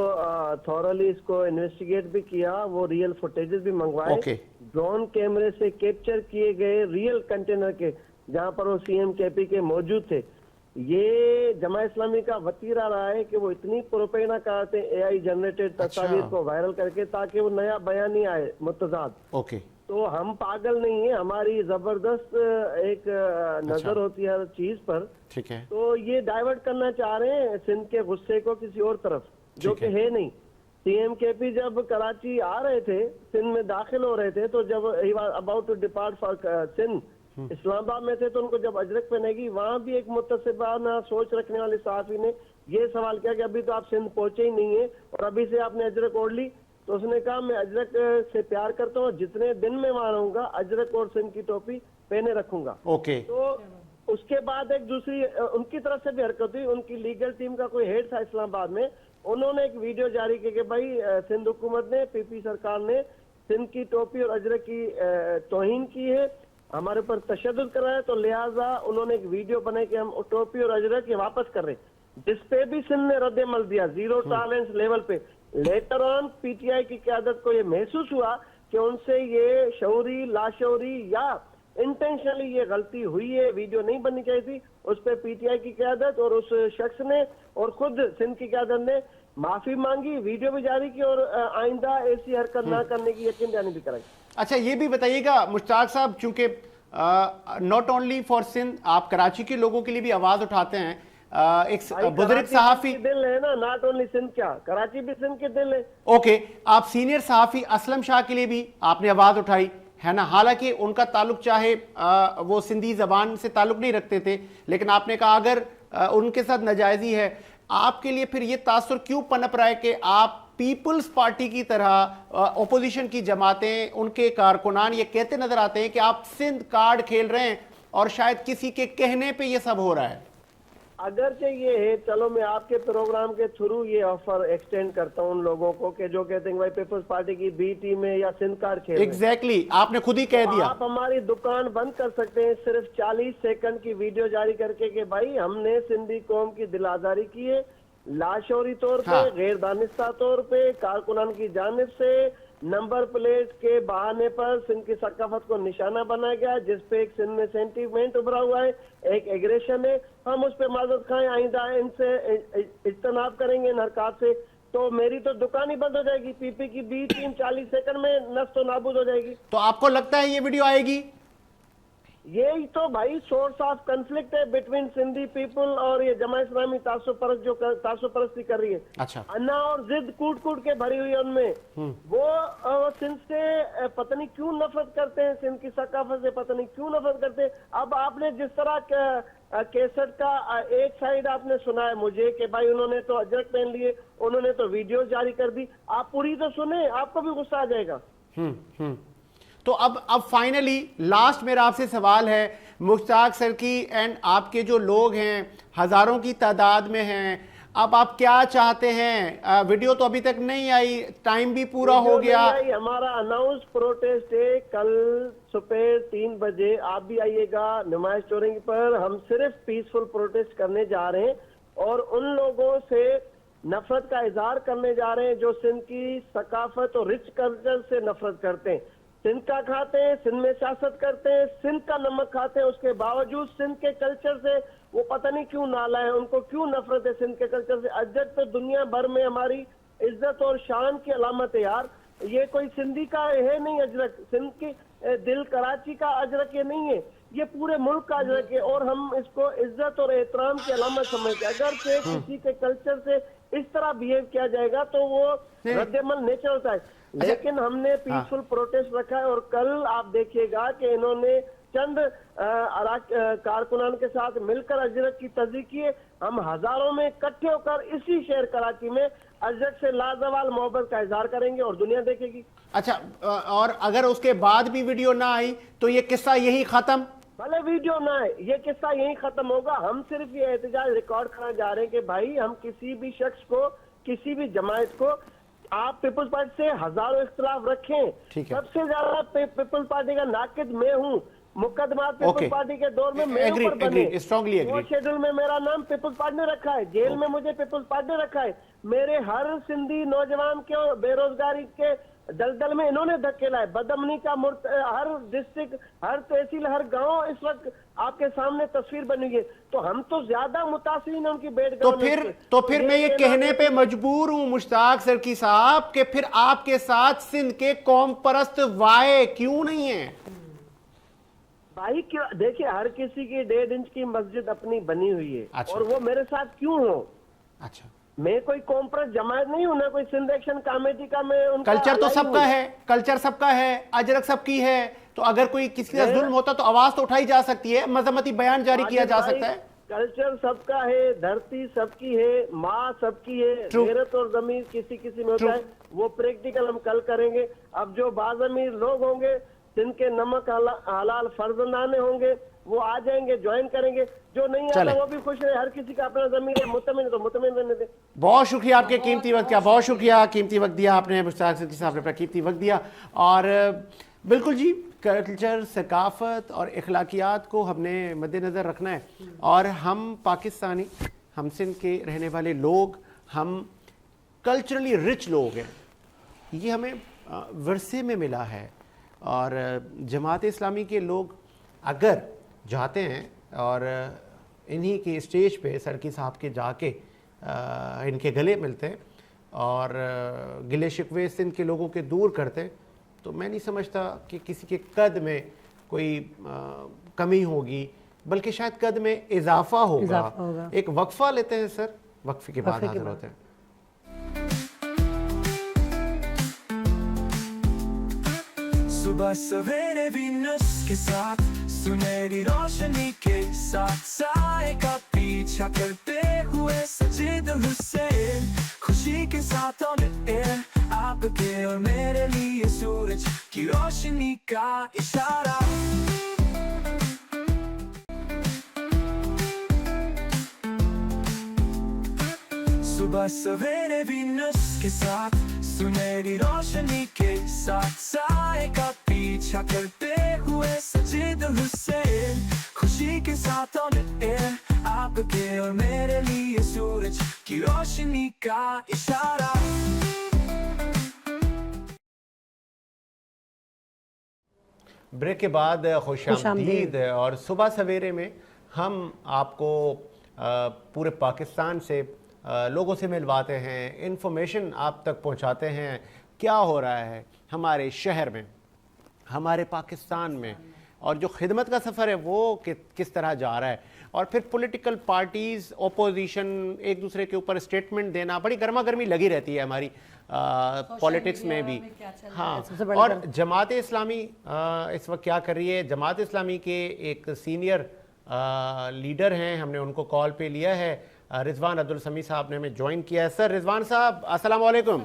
تھورلی اس کو انویسٹیگیٹ بھی کیا، وہ ریئل فوٹیجز بھی منگوائے، ڈرون کیمرے سے کیپچر کیے گئے ریئل کنٹینر کے جہاں پر وہ سی ایم کے پی کے موجود تھے. یہ جماعت اسلامی کا وتیرہ رہا ہے کہ وہ اتنی پروپیگنڈا کرتے ہیں اے آئی جنریٹڈ تصاویر کو وائرل کر کے تاکہ وہ نیا بیان نہیں آئے متضاد. تو ہم پاگل نہیں ہیں، ہماری زبردست ایک نظر ہوتی ہے ہر چیز پر. تو یہ ڈائیورٹ کرنا چاہ رہے ہیں سندھ کے غصے کو کسی اور طرف، جو کہ ہے نہیں. سی ایم کے پی جب کراچی آ رہے تھے، سندھ میں داخل ہو رہے تھے، تو جب about to depart for Sindh, Islamabad میں تھے، تو ان کو جب اجرک پہنے گی، وہاں بھی ایک متصبانہ سوچ رکھنے والے صحافی نے یہ سوال کیا کہ ابھی تو آپ سندھ پہنچے ہی نہیں ہیں اور ابھی سے آپ نے اجرک اوڑھ لی. تو اس نے کہا میں اجرک سے پیار کرتا ہوں، جتنے دن میں وہاں رہوں گا اجرک اور سندھ کی ٹوپی پہنے رکھوں گا. تو اس کے بعد ایک دوسری ان کی طرف سے بھی حرکت ہوئی. ان کی لیگل ٹیم کا کوئی ہیڈ تھا اسلام آباد میں، انہوں نے ایک ویڈیو جاری کی کہ بھائی سندھ حکومت نے، پی پی سرکار نے سندھ کی ٹوپی اور اجرک کی توہین کی ہے، ہمارے پر تشدد کر رہا ہے. تو لہٰذا انہوں نے ایک ویڈیو بنائی کہ ہم ٹوپی اور اجرک یہ واپس کر رہے ہیں، جس پہ بھی سندھ نے رد عمل دیا زیرو ٹالرنس لیول پہ. Later on P T I کی قیادت کو یہ محسوس ہوا کہ ان سے یہ شعوری لاشعوری یا انٹینشنلی یہ غلطی ہوئی ہے، ویڈیو نہیں بننی چاہیے تھی. اس پہ پی ٹی آئی کی قیادت اور اس شخص نے اور خود سندھ کی قیادت نے معافی مانگی، ویڈیو بھی جاری کی اور آئندہ ایسی حرکت نہ کرنے کی یقین دہانی بھی کرائی. اچھا یہ بھی بتائیے گا مشتاق صاحب، چونکہ ناٹ اونلی فار سندھ، آپ کراچی کے لوگوں کے لیے بھی آواز اٹھاتے ہیں. ایک بزرگ صحافی دل ہے نا، ناٹ اونلی سندھ، کیا کراچی بھی سندھ کے دل ہے. اوکے، آپ سینئر صحافی اسلم شاہ کے لیے بھی آپ نے آواز اٹھائی ہے نا، حالانکہ ان کا تعلق چاہے وہ سندھی زبان سے تعلق نہیں رکھتے تھے، لیکن آپ نے کہا اگر ان کے ساتھ ناجائزی ہے، آپ کے لیے پھر یہ تاثر کیوں پنپ رہا ہے کہ آپ پیپلز پارٹی کی طرح اپوزیشن کی جماعتیں، ان کے کارکنان یہ کہتے نظر آتے ہیں کہ آپ سندھ کارڈ کھیل رہے ہیں اور شاید کسی کے کہنے پہ یہ سب ہو رہا ہے؟ اگرچہ یہ ہے، چلو میں آپ کے پروگرام کے تھرو یہ آفر ایکسٹینڈ کرتا ہوں ان لوگوں کو کہ جو کہتے ہیں بھائی پیپلز پارٹی کی بی ٹیم ہے یا سندھ کارڈ کھیل رہے ہیں. ایگزیکٹلی، آپ نے خود ہی کہہ دیا. آپ ہماری دکان بند کر سکتے ہیں صرف 40 سیکنڈ کی ویڈیو جاری کر کے کہ بھائی ہم نے سندھی قوم کی دل آزاری کی ہے، لاشعوری طور پہ، غیر دانستہ طور پہ، کارکنان کی جانب سے نمبر پلیٹ کے بہانے پر سندھ کی ثقافت کو نشانہ بنایا گیا، جس پہ ایک سندھ میں سینٹیمنٹ ابھرا ہوا ہے، ایک ایگریشن ہے. ہم اس پہ معذرت خواہیں، آئندہ ان سے اجتناب کریں گے ان حرکات سے. تو میری تو دکان ہی بند ہو جائے گی، پی پی کی بی ٹیم 40 سیکنڈ میں نست و نابود ہو جائے گی. تو آپ کو لگتا ہے یہ ویڈیو آئے گی؟ یہی تو بھائی سورس آف کنفلکٹ ہے بٹوین سندھی پیپل اور یہ جماعت اسلامی تعصب پرست جو تعصب پرستی کر رہی ہے. اچھا، انا اور ضد کوٹ کوٹ کے بھری ہوئی ان میں. وہ سندھ سے پتہ نہیں کیوں نفرت کرتے ہیں، سندھ کی ثقافت سے پتہ نہیں کیوں نفرت کرتے ہیں. اب آپ نے جس طرح کیسٹ کا ایک سائیڈ آپ نے سنا ہے مجھے کہ بھائی انہوں نے تو اجرک پہن لیے، انہوں نے تو ویڈیو جاری کر دی، آپ پوری تو سنیں، آپ کو بھی غصہ آ جائے گا. تو اب فائنلی لاسٹ میرا آپ سے سوال ہے، مشتاق سرکی اینڈ آپ کے جو لوگ ہیں ہزاروں کی تعداد میں ہیں، اب آپ کیا چاہتے ہیں؟ ویڈیو تو ابھی تک نہیں آئی، ٹائم بھی پورا ہو گیا. ہمارا اناؤنس پروٹیسٹ ہے کل صبح 3 بجے، آپ بھی آئیے گا نمائش چورنگ پر. ہم صرف پیسفل پروٹیسٹ کرنے جا رہے ہیں اور ان لوگوں سے نفرت کا اظہار کرنے جا رہے ہیں جو سندھ کی ثقافت اور رچ کلچر سے نفرت کرتے ہیں، سندھ کا کھاتے ہیں، سندھ میں سیاست کرتے ہیں، سندھ کا نمک کھاتے ہیں، اس کے باوجود سندھ کے کلچر سے وہ پتہ نہیں کیوں نالا ہے، ان کو کیوں نفرت ہے سندھ کے کلچر سے. اجرک تو دنیا بھر میں ہماری عزت اور شان کی علامت ہے یار. یہ کوئی سندھی کا ہے نہیں اجرک، سندھ کی دل کراچی کا اجرک یہ نہیں ہے، یہ پورے ملک کا اجرک ہے اور ہم اس کو عزت اور احترام کی علامت سمجھتے ہیں. اگر سے کسی کے کلچر سے اس طرح بیہیو کیا جائے گا تو وہ رد عمل نیچر ہوتا ہے. لیکن ہم نے پیسفل پروٹیسٹ رکھا ہے اور کل آپ دیکھیے گا کہ انہوں نے چند کارکنان کے ساتھ مل کر اجرک کی تصدیق کی ہے. ہم ہزاروں میں اکٹھے ہو کر اسی شہر کراچی میں اجرک سے لازوال محبت کا اظہار کریں گے اور دنیا دیکھے گی. اچھا، اور اگر اس کے بعد بھی ویڈیو نہ آئی تو یہ قصہ یہی ختم؟ भले वीडियो ना है, ये किस्सा यहीं खत्म होगा। हम सिर्फ ये एहतजाज रिकॉर्ड कराने जा रहे हैं कि भाई हम किसी भी शख्स को, किसी भी जमात को, आप पीपल्स पार्टी से हजारों इख्तिलाफ रखें, ठीक है। सबसे ज्यादा पीपल्स पार्टी का नाकिद मैं हूँ। मुकदमा पीपल्स Okay. पार्टी के दौर में मेरे Agreed, ऊपर बने, agreed, strongly वो agreed. शेड्यूल में मेरा नाम पीपल्स पार्टी ने रखा है, जेल में मुझे पीपल्स पार्टी ने रखा है। मेरे हर सिंधी नौजवान के बेरोजगारी के दलदल में इन्होंने धक्के लाए। बदअमनी का हर डिस्ट्रिक्ट, हर तहसील, हर गांव इस वक्त आपके सामने तस्वीर बनी है। तो हम तो ज्यादा मुतासिर हैं उनकी बेड तो फिर मैं ये कहने पे मजबूर हूं मुश्ताक सरकी साहब कि फिर आपके साथ सिंध के कौम परस्त वाय क्यों नहीं है? भाई क्यों, देखिए हर किसी की 1.5 इंच की मस्जिद अपनी बनी हुई है। अच्छा। और वो मेरे साथ क्यों हो? अच्छा, मैं कोई कॉम्प्रेस जमात नहीं हूं ना, कोई सिंध एक्शन कमेटी का मैं उनका कल्चर तो अलाई सबका हूं। है, कल्चर सबका है, अजरक सबकी है, तो अगर कोई किसी का जुल्म होता तो आवाज तो उठाई जा सकती है, मजम्मती बयान जारी किया जा भाई, सकता है। कल्चर सबका है, धरती सबकी है, माँ सबकी है, True. गैरत और जमीर किसी किसी में होता True. है। वो प्रैक्टिकल हम कल करेंगे। अब जो बाज़मीर लोग होंगे जिनके नमक हलाल फर्जंदाने होंगे वो आ जाएंगे, ज्वाइन करेंगे। जो नहीं आता वो भी खुश है। हर किसी का अपना जमीर है, मुतमिन है तो मुतमिन रहने दे। बहुत शुक्रिया आपके कीमती वक्त का, बहुत शुक्रिया, कीमती वक्त दिया आपने, मुश्ताक सरकी साहब ने अपना कीमती वक्त दिया। और बिल्कुल जी, कल्चर, सकाफत और इखलाकियात को हमने मद्देनज़र रखना है। और हम पाकिस्तानी, हम सिंध के रहने वाले लोग, हम कल्चरली रिच लोग हैं, ये हमें विरसे में मिला है। और जमात इस्लामी के लोग अगर जाते हैं और इन्हीं के स्टेज पे सरकी साहब के जाके इनके गले मिलते हैं और गिले शिकवे सिंध के लोगों के दूर करते हैं, तो मैं नहीं समझता कि किसी के कद में कोई कमी होगी, बल्कि शायद कद में इजाफा होगा। एक वक्फा लेते हैं सर, वक्फे के बाद हाजिर होते हैं। सुबह सवेरे वीनस के साथ, सुनहरी रोशनी के साथ, साए का पीछा करते हुए सजीद हुसैन, खुशी के साथ ऑन एयर, आपके और मेरे लिए सूरज की रोशनी का इशारा। सुबह सवेरे वीनस के साथ, सुनहरी रोशनी के साथ, साए का पीछा करते हुए सजीद हुसैन, खुशी के साथ ऑन एयर, आपके और मेरे लिए सूरज की रोशनी का इशारा। ब्रेक के बाद खुशामदीद। और सुबह सवेरे में हम आपको पूरे पाकिस्तान से लोगों से मिलवाते हैं, इन्फॉर्मेशन आप तक पहुंचाते हैं, क्या हो रहा है हमारे शहर में, हमारे पाकिस्तान में, और जो खिदमत का सफ़र है वो किस तरह जा रहा है। और फिर पॉलिटिकल पार्टीज़, ओपोजिशन एक दूसरे के ऊपर स्टेटमेंट देना, बड़ी गर्मा गर्मी लगी रहती है हमारी पॉलिटिक्स में भी। हाँ, और जमात इस्लामी इस वक्त क्या कर रही है, जमात इस्लामी के एक सीनियर लीडर हैं, हमने उनको कॉल पे लिया है, रिजवान अब्दुल समी साहब ने हमें ज्वाइन किया है। सर रिजवान साहब, अस्सलाम वालेकुम।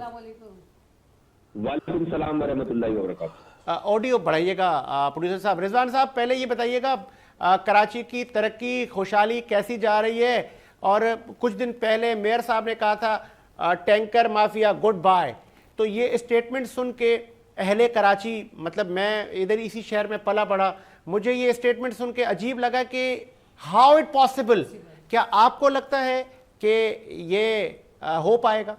वालेकुम सलाम व रहमतुल्लाहि व बरकातहू। ऑडियो बढ़ाइएगा प्रोड्यूसर साहब। रिजवान साहब, पहले ये बताइएगा कराची की तरक्की, खुशहाली कैसी जा रही है? और कुछ दिन पहले मेयर साहब ने कहा था टैंकर माफिया गुड बाय, तो ये स्टेटमेंट सुन के अहले कराची, मतलब मैं इधर इसी शहर में पला पड़ा, मुझे ये स्टेटमेंट सुन के अजीब लगा कि हाउ इट पॉसिबल। क्या आपको लगता है कि ये हो पाएगा?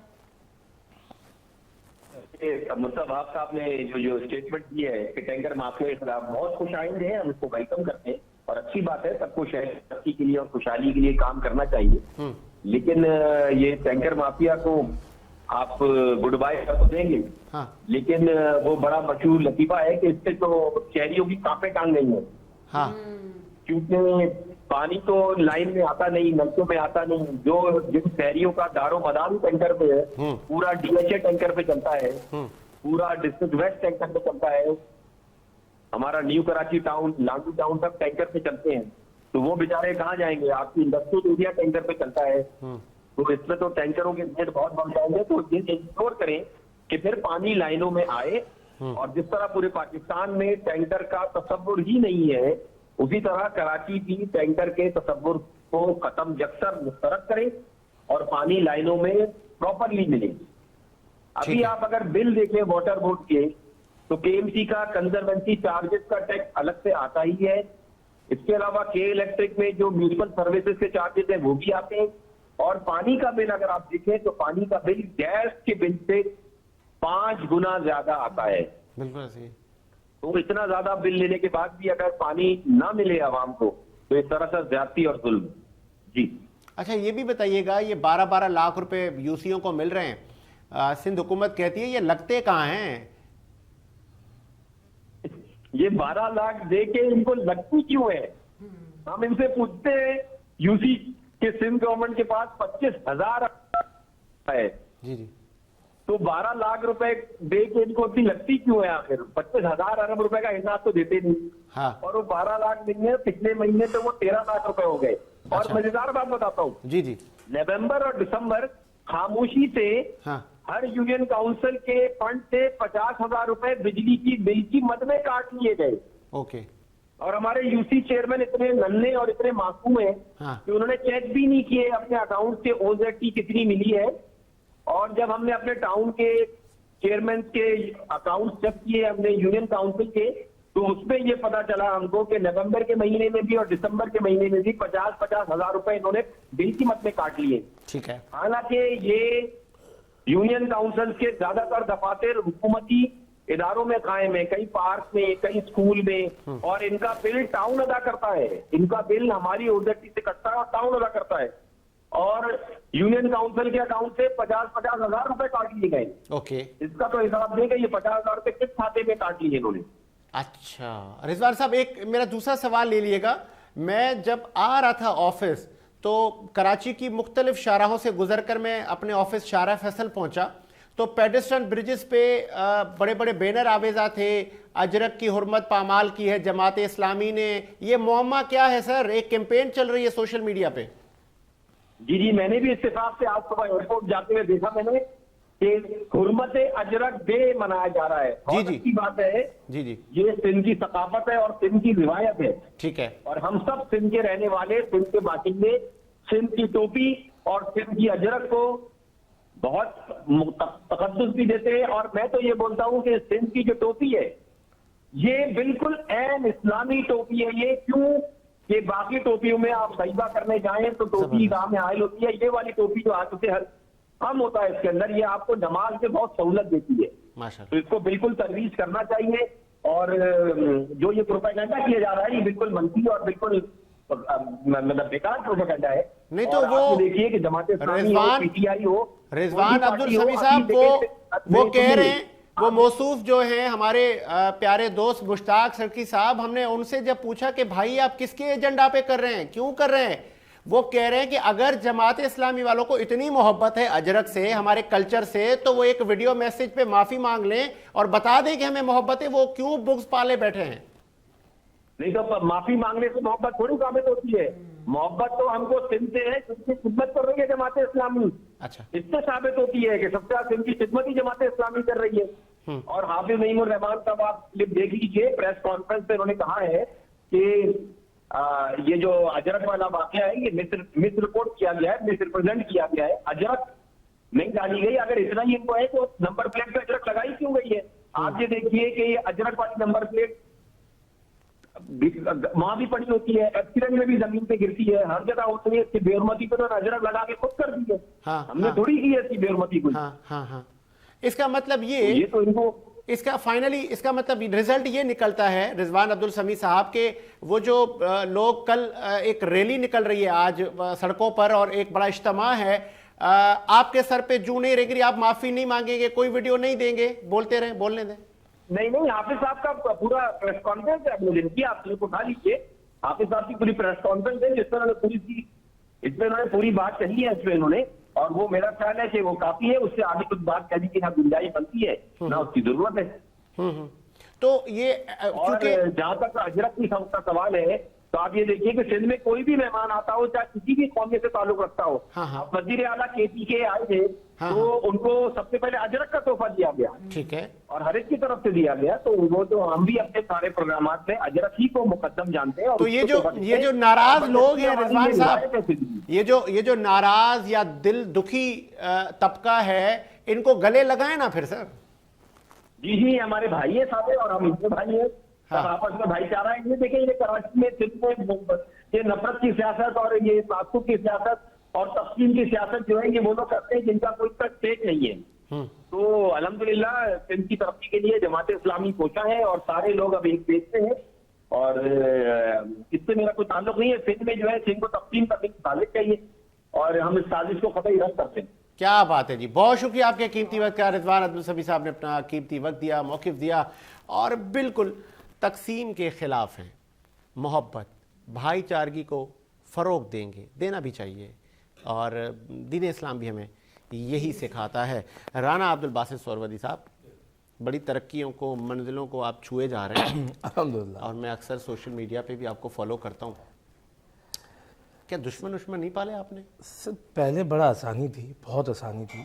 मुस्तफा साहब ने जो स्टेटमेंट दी है कि टैंकर माफिया के खिलाफ, बहुत खुश आइंद है, हम इसको वेलकम करते हैं और अच्छी बात है, सबको शहर तरक्की के लिए और खुशहाली के लिए काम करना चाहिए। लेकिन ये टैंकर माफिया को आप गुड बाय कर तो देंगे, हाँ। लेकिन वो बड़ा मशहूर लतीफा है कि इससे तो शहरियों की कांपे टांग गई है। हाँ, क्योंकि पानी तो लाइन में आता नहीं, नलकों में आता नहीं, जो जिन शहरियों का दारो मदार टैंकर पे है, पूरा डीएचए टैंकर पे चलता है, पूरा डिस्ट्रिक्ट वेस्ट टैंकर पे चलता है, हमारा new Karachi town, Langoo town तक टैंकर पे चलते हैं, तो वो बेचारे कहाँ जाएंगे? आपकी इंडस्ट्रियल एरिया टैंकर पे चलता है, तो इसमें तो टैंकरों के रेट बहुत बढ़ जाएंगे। तो ये इंश्योर करें कि फिर पानी लाइनों में आए। और जिस तरह पूरे पाकिस्तान में टैंकर का तस्वुर ही नहीं है उसी तरह कराची भी टैंकर के तस्वुर को खत्म यकसर मुस्तरद करें और पानी लाइनों में प्रॉपरली मिले। अभी आप अगर बिल देखें वाटर बोर्ड के, तो केएमसी का कंजर्वेंसी चार्जेस का टैक्स अलग से आता ही है। इसके अलावा के इलेक्ट्रिक में जो म्यूनिसिपल सर्विसेज के चार्जेस हैं वो भी आते हैं। और पानी का बिल अगर आप देखें तो पानी का बिल गैस के बिल से 5 गुना ज्यादा आता है। बिल्कुल सही। तो इतना ज्यादा बिल लेने के बाद भी अगर पानी ना मिले आवाम को, तो इस तरह से ज्यादती और जुल्म। जी अच्छा, ये भी बताइएगा, ये 12-12 लाख रुपए यूसीओ को मिल रहे हैं, सिंध हुकूमत कहती है ये लगते कहाँ हैं? ये 12 लाख दे के इनको लगती क्यों है? हम इनसे पूछते हैं, यूसी के सिंध गवर्नमेंट के पास 25,000 है, जी जी, तो 12 लाख रुपए दे के इनको अपनी लगती क्यों है? आखिर 25,000 अरब रुपए का हिसाब तो देते नहीं। हाँ और वो 12 लाख नहीं है, पिछले महीने तो वो 13 लाख रुपए हो गए। और अच्छा। मजेदार बात बताता हूँ, जी जी, नवंबर और दिसंबर खामोशी से हाँ हर यूनियन काउंसिल के फंड से 50,000 रुपए बिजली की बिल की मद में काट लिए गए। ओके, और हमारे यूसी चेयरमैन इतने नन्हे और इतने मासूम हैं हाँ कि उन्होंने चेक भी नहीं किए अपने अकाउंट से ओजेटी कितनी मिली है। और जब हमने अपने टाउन के चेयरमैन के अकाउंट चेक किए हमने यूनियन काउंसिल के, तो उसमें ये पता चला हमको कि नवंबर के महीने में भी और दिसंबर के महीने में भी 50-50 हजार रुपए इन्होंने बिल की मद में काट लिए। ठीक है, हालांकि ये यूनियन काउंसिल के ज्यादातर दफातर हुकूमती इदारों में कायम है, कई पार्क में, कई स्कूल में, और इनका बिल टाउन अदा करता है। इनका बिल हमारी ओजेटी से कटता है और टाउन अदा करता है। और यूनियन काउंसिल के अकाउंट से 50-50 हजार रुपए काट लिए गए। ओके, इसका तो हिसाब दें कि ये 50,000 रुपए किस खाते में काट लिए इन्होंने। अच्छा रिजवान साहब, एक मेरा दूसरा सवाल ले लीजिएगा। मैं जब आ रहा था ऑफिस तो कराची की मुख्तलिफ शाहराहों से गुजरकर मैं अपने ऑफिस शाहरा फैसल पहुंचा, तो पेडेस्ट्रियन ब्रिजेस पे बड़े बड़े बैनर आवेजा थे, अजरक की हुर्मत पामाल की है जमात इस्लामी ने। ये मुअम्मा क्या है सर? एक कैंपेन चल रही है सोशल मीडिया पे। जी जी, मैंने भी इत्तेफाक से आज सुबह एयरपोर्ट जाते हुए देखा मैंने कि हुर्मत अजरक डे मनाया जा रहा है। जी बहुत जी, अच्छी बात है। जी जी, ये सिंध की सकाफत है और सिंध की रिवायत है। ठीक है, और हम सब सिंध के रहने वाले, सिंध के बाशिंदे सिंध की टोपी और सिंध की अजरक को बहुत तकद्दुस भी देते हैं। और मैं तो ये बोलता हूं कि सिंध की जो टोपी है ये बिल्कुल ऐन इस्लामी टोपी है। ये क्यों कि बाकी टोपियों में आप सजदा करने जाएं तो टोपी दाम में हायल होती है, ये वाली टोपी जो हाथ से कम होता है इसके अंदर, ये आपको नमाज से बहुत सहूलत देती है। माशाल्लाह। तो इसको बिल्कुल तरवीज करना चाहिए। और जो ये प्रोपेगेंडा किया जा रहा है ये बिल्कुल मनफी और बिल्कुल मतलब बेकार प्रोपेगेंडा है। नहीं तो और वो आप देखिए कि जमात इस्लामी हो, पीटीआई हो, रिजवान कोई भी अब्दुल पार्टी हो, समी साहब अभी वो देखिए, कह रहे हैं, वो मौसूफ जो हैं हमारे प्यारे दोस्त मुश्ताक सरकी साहब, हमने उनसे जब पूछा कि भाई आप किसके एजेंडा पे कर रहे हैं, क्यों कर रहे हैं, वो कह रहे हैं कि अगर जमात इस्लामी वालों को इतनी मोहब्बत है अजरक से, हमारे कल्चर से, तो वो एक वीडियो मैसेज पे माफी मांग लें और बता दें कि हमें मोहब्बत है, वो क्यों बुग्ज पाले बैठे हैं। नहीं तो माफी मांगने से मोहब्बत थोड़ी साबित होती है। मोहब्बत तो हमको सिंध से है, जिसकी खिदमत कर रही है जमात इस्लामी। अच्छा, इससे साबित होती है कि सबसे ज्यादा सिंध की खिदमत ही जमात इस्लामी कर रही है। और हाफिज नईमुर रहमान साहब आप क्लिप देख लीजिए, प्रेस कॉन्फ्रेंस में उन्होंने कहा है कि ये जो अजरक वाला वाकया है ये मिस रिपोर्ट किया गया है, मिस रिप्रेजेंट किया गया है, अजरक नहीं डाली गई। अगर इतना ही इनको है तो नंबर प्लेट पे अजरक लगाई क्यों गई है? आप ये देखिए कि ये अजरक वाली नंबर प्लेट वहां भी पड़ी होती है, एक्सीडेंट में भी जमीन पे गिरती है, हर जगह होती है। इसकी बेहरमती पे तो अजरक लगा के खुद कर दी है। हाँ, हमने हाँ, थोड़ी की है इसकी बेहरमती को। हाँ हाँ हाँ, इसका मतलब ये तो इनको इसका फाइनली इसका मतलब रिजल्ट ये निकलता है रिजवान अब्दुल समी साहब के, वो जो लोग कल एक रैली निकल रही है आज सड़कों पर और एक बड़ा इज्तिमा है, आपके सर पे जूं नहीं रहेगी, आप माफी नहीं मांगेंगे, कोई वीडियो नहीं देंगे, बोलते रहे, बोलने दें। नहीं, हाफिज साहब का पूरा प्रेस कॉन्फ्रेंस है अगले दिन की, आप क्लिप उठा लीजिए। हाफिज साहब की पूरी प्रेस कॉन्फ्रेंस है जिस तरह इसमें उन्होंने पूरी बात कही है इसमें इन्होंने, और वो मेरा ख्याल है कि वो काफी है। उससे आगे कुछ बात कहने की ना गुंजाइश बनती है ना उसकी जरूरत है। तो ये और जहां तक अजरक की का सवाल है تو آپ یہ دیکھیے کہ سندھ میں کوئی بھی مہمان آتا ہو چاہے کسی بھی قوم سے تعلق رکھتا ہو, اب وزیر اعلیٰ KP کے آئے تھے تو ان کو سب سے پہلے اجرک کا تحفہ دیا گیا, ٹھیک ہے, اور ہر ایک کی طرف سے دیا گیا, تو وہ تو ہم بھی اپنے سارے پروگرامات میں اجرک ہی کو مقدم جانتے ہیں. تو یہ جو ناراض لوگ ہیں رضوان صاحب, یہ جو ناراض یا دل دکھی طبقہ ہے, ان کو گلے لگائیں نا پھر سر. جی ہمارے بھائی ہیں سارے, اور ہم ان کے بھائی ہیں, سب آپس میں بھائی چارہ ہے. یہ دیکھیں, یہ کراچی میں سندھ میں یہ نفرت کی سیاست اور یہ تعصب کی سیاست اور تقسیم کی سیاست جو ہے یہ وہ لوگ کرتے ہیں جن کا کوئی تک ٹیک نہیں ہے. تو الحمدللہ سندھ کی ترقی کے لیے جماعت اسلامی کوشاں ہے اور سارے لوگ اب ایک پیج سے ہیں, اور اس سے میرا کوئی تعلق نہیں ہے. سندھ میں جو ہے سندھ کو تقسیم کرنے کی سازش چاہیے اور ہم اس سازش کو قطعی رد کرتے ہیں. کیا بات ہے جی, بہت شکریہ آپ کے قیمتی وقت کا. رضوان عبدالصبی صاحب نے اپنا قیمتی وقت دیا, موقف دیا, اور بالکل تقسیم کے خلاف ہیں. محبت, بھائی چارگی کو فروغ دیں گے, دینا بھی چاہیے, اور دین اسلام بھی ہمیں یہی سکھاتا ہے. رانا عبدالباسط سہروردی صاحب, بڑی ترقیوں کو, منزلوں کو آپ چھوئے جا رہے ہیں الحمدللہ, اور میں اکثر سوشل میڈیا پہ بھی آپ کو فالو کرتا ہوں. کیا دشمن نہیں پالے آپ نے؟ پہلے بڑا آسانی تھی, بہت آسانی تھی,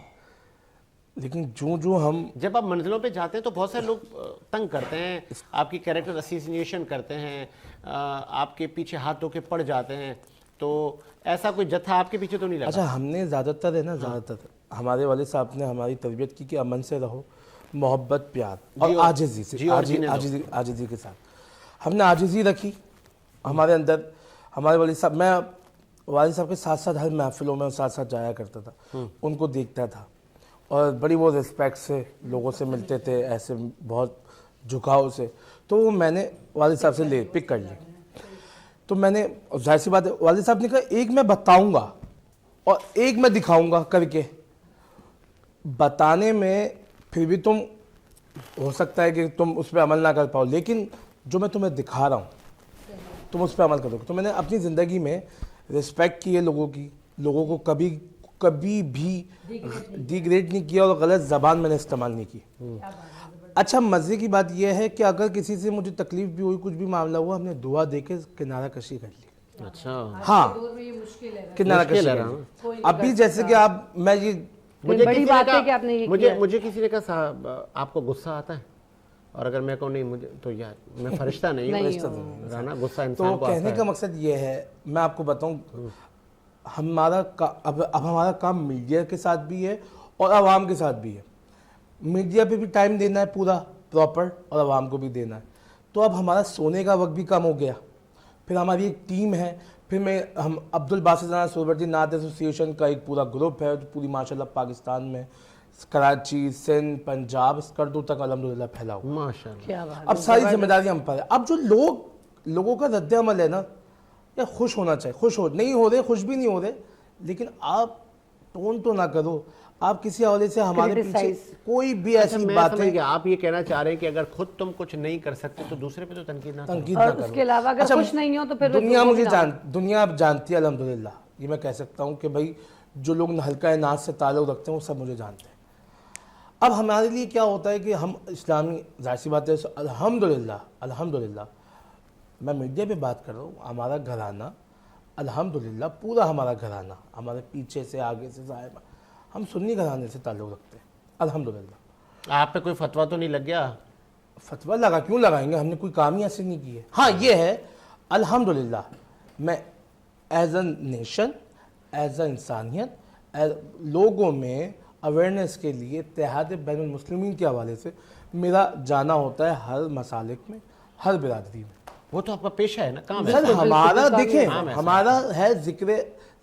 لیکن جو ہم جب آپ منزلوں پہ جاتے ہیں تو بہت سے لوگ تنگ کرتے ہیں, آپ کی کیریکٹر اسیسینیشن کرتے ہیں, آپ کے پیچھے ہاتھ دھو کے پڑ جاتے ہیں. تو ایسا کوئی جتھا آپ کے پیچھے تو نہیں لگا؟ اچھا, ہم نے زیادہ تر ہمارے والد صاحب نے ہماری تربیت کی کہ امن سے رہو, محبت, پیار اور عاجزی سے, عاجزی کے ساتھ ہم نے عاجزی رکھی ہمارے اندر. ہمارے والد صاحب, میں والد صاحب کے ساتھ ساتھ ہر محفلوں میں ساتھ ساتھ جایا کرتا تھا, ان کو دیکھتا تھا, اور بڑی وہ رسپیکٹ سے لوگوں سے ملتے تھے, ایسے بہت جھکاؤ سے. تو وہ میں نے والد صاحب سے پک کر لی. تو میں نے, ظاہر سی بات ہے, والد صاحب نے کہا ایک میں بتاؤں گا اور ایک میں دکھاؤں گا کر کے. بتانے میں پھر بھی تم ہو سکتا ہے کہ تم اس پہ عمل نہ کر پاؤ, لیکن جو میں تمہیں دکھا رہا ہوں تم اس پہ عمل کرو گے. تو میں نے اپنی زندگی میں رسپیکٹ کی ہے لوگوں کی, لوگوں کو کبھی بھی ڈیگریڈ نہیں کیا, اور غلط زبان میں نے استعمال نہیں کی. اچھا, مزے کی بات یہ ہے کہ اگر کسی سے مجھے تکلیف بھی ہوئی, کچھ بھی معاملہ ہوا, ہم نے دعا دے کے کنارہ کشی کر لی. اچھا, ہاں, کنارہ کشی کر لی. ابھی جیسے کہ آپ, میں یہ مجھے کسی نے کہا صاحب آپ کو غصہ آتا ہے, اور اگر میں کہوں نہیں مجھے, تو یار میں فرشتہ نہیں ہوں, رانا غصہ انسان کو آتا ہے. تو کہنے کا مقصد یہ ہے, میں آپ کو بتاؤں, اب ہمارا کام میڈیا کے ساتھ بھی ہے اور عوام کے ساتھ بھی ہے. میڈیا پہ بھی ٹائم دینا ہے پورا پراپر, اور عوام کو بھی دینا ہے. تو اب ہمارا سونے کا وقت بھی کم ہو گیا. پھر ہماری ایک ٹیم ہے, پھر ہم عبدالباسط سہروردی نعت ایسوسی ایشن کا ایک پورا گروپ ہے, پوری ماشاءاللہ پاکستان میں, کراچی, سندھ, پنجاب, اسکردو تک الحمدللہ پھیلا ہوا. ماشاءاللہ. اب ساری ذمہ داری ہم پر ہے. اب جو لوگوں کا رد عمل ہے نا, یا خوش ہونا چاہیے, نہیں ہو رہے, خوش بھی نہیں ہو رہے, لیکن آپ ٹون تو نہ کرو. آپ کسی حوالے سے ہمارے پیچھے کوئی بھی ایسی بات ہے, آپ یہ کہنا چاہ رہے ہیں کہ اگر خود تم کچھ نہیں کر سکتے تو دوسرے پہ تو تنقید نہ کرو. اور اس کے علاوہ اگر خوش نہیں ہو تو پھر دنیا اب جانتی ہے الحمدللہ. یہ میں کہہ سکتا ہوں کہ بھائی جو لوگ حلقہ ناز سے تعلق رکھتے ہیں وہ سب مجھے جانتے ہیں. اب ہمارے لیے کیا ہوتا ہے کہ ہم اسلامی, ظاہر سی بات ہے, الحمدللہ میں میڈیا پہ بات کر رہا ہوں, ہمارا گھرانہ الحمدللہ, پورا ہمارا گھرانہ, ہمارے پیچھے سے آگے سے صاحب, ہم سنی گھرانے سے تعلق رکھتے ہیں الحمدللہ. آپ پہ کوئی فتویٰ تو نہیں لگ گیا؟ فتویٰ لگا, کیوں لگائیں گے, ہم نے کوئی کام ہی ایسے نہیں کی ہے. ہاں یہ ہے الحمدللہ, میں as a nation, as a انسانیت, لوگوں میں اویئرنیس کے لیے اتحاد بین المسلمین کے حوالے سے میرا جانا ہوتا ہے ہر مسالک میں, ہر برادری میں. وہ تو آپ کا پیشہ ہے نا, کام ہے. سر ہمارا دیکھیں, ہمارا ہے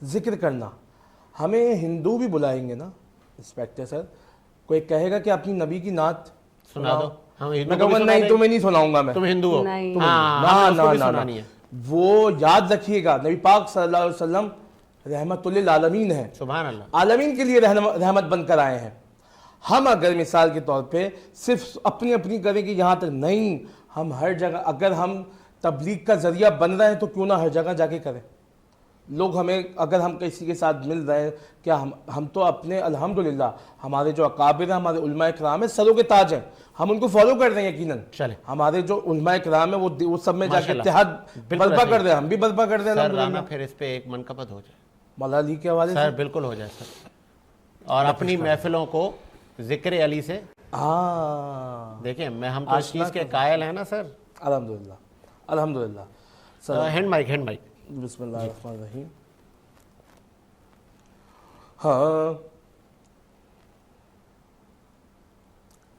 ذکر کرنا. ہمیں ہندو بھی بلائیں گے نا, رسپیکٹ ہے سر. کوئی کہے گا کہ اپنی نبی کی نعت سنا دو, میں کہوں گا نہیں, تمہیں نہیں سناؤں گا میں. تم ہندو ہو, نا, وہ یاد رکھیے گا, نبی پاک صلی اللہ علیہ وسلم رحمت للعالمین ہے, سبحان اللہ, عالمین کے لیے رحمت بن کر آئے ہیں. ہم اگر مثال کے طور پہ صرف اپنی کریں کہ یہاں تک نہیں, ہم ہر جگہ, اگر ہم تبلیغ کا ذریعہ بن رہے ہیں تو کیوں نہ ہر جگہ جا کے کریں. लोग हमें, अगर हम किसी के साथ मिल रहे हैं, क्या हम तो अपने अल्हम्दुलिल्लाह हमारे जो अकाबिर हैं, हमारे उलमाए किराम है, सरों के ताज हैं, हम उनको फॉलो कर रहे हैं यकीनन। चले। हमारे जो उलमाए किराम है वो सब में जाके माशाल्लाह। इत्तेहाद बिल्कुल बर्पा ऐसे कर रहे हैं, हम भी बर्पा कर रहे हैं सर अल्हम्दुलिल्लाह। राना फिर इस पे एक मनकबत हो जाए मौला अली के हवाले सर, से। बिल्कुल हो जाए सर, और अपनी महफिलों को जिक्र अली से हाँ देखें, हम तो इस चीज़ के कायल हैं ना सर। अल्हम्दुलिल्लाह अल्हम्दुलिल्लाह। सर हैंड माइक बिस्मिल्लाहिर्रहमानिर्रहीम। हाँ,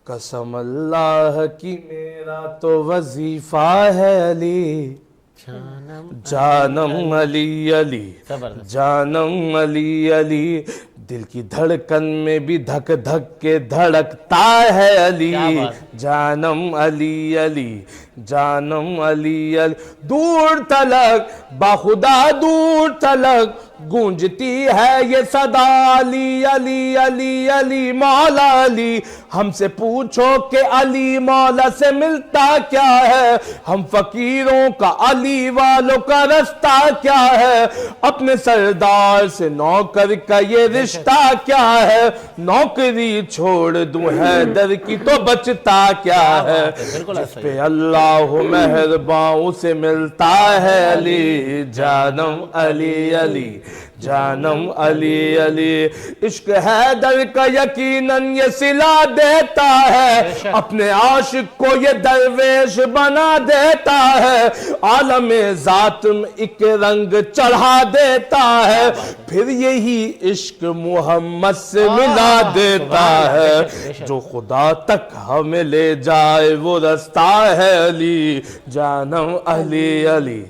कसम अल्लाह की मेरा तो वजीफा है अली, जानम अली अली, जबरदस्त। जानम अली अली, दिल की धड़कन में भी धक धक के धड़कता है अली, क्या बात। जानम अली अली, जानम अली अली, दूर तलक बाखुदा दूर तलक गूंजती है ये सदा अली अली अली अली मौला अली। हमसे पूछो कि अली मौला से मिलता क्या है, हम फकीरों का अली वालों का रास्ता क्या है, अपने सरदार से नौकर का ये रिश्ता क्या है, नौकरी छोड़ दूं हैदर की तो बचता क्या है, बिल्कुल जिस ऐसा ही पे अल्लाह मेहरबान से मिलता है अली, जानम अली अली, जानम अली अली। इश्क हैदर का यकीनन ये सिला देता है, अपने आशिक को ये दरवेश बना देता है, आलम जात में एक रंग चढ़ा देता है, फिर यही इश्क मोहम्मद से मिला देता है, जो खुदा तक हमें ले जाए वो रास्ता है अली, जानम अली अली,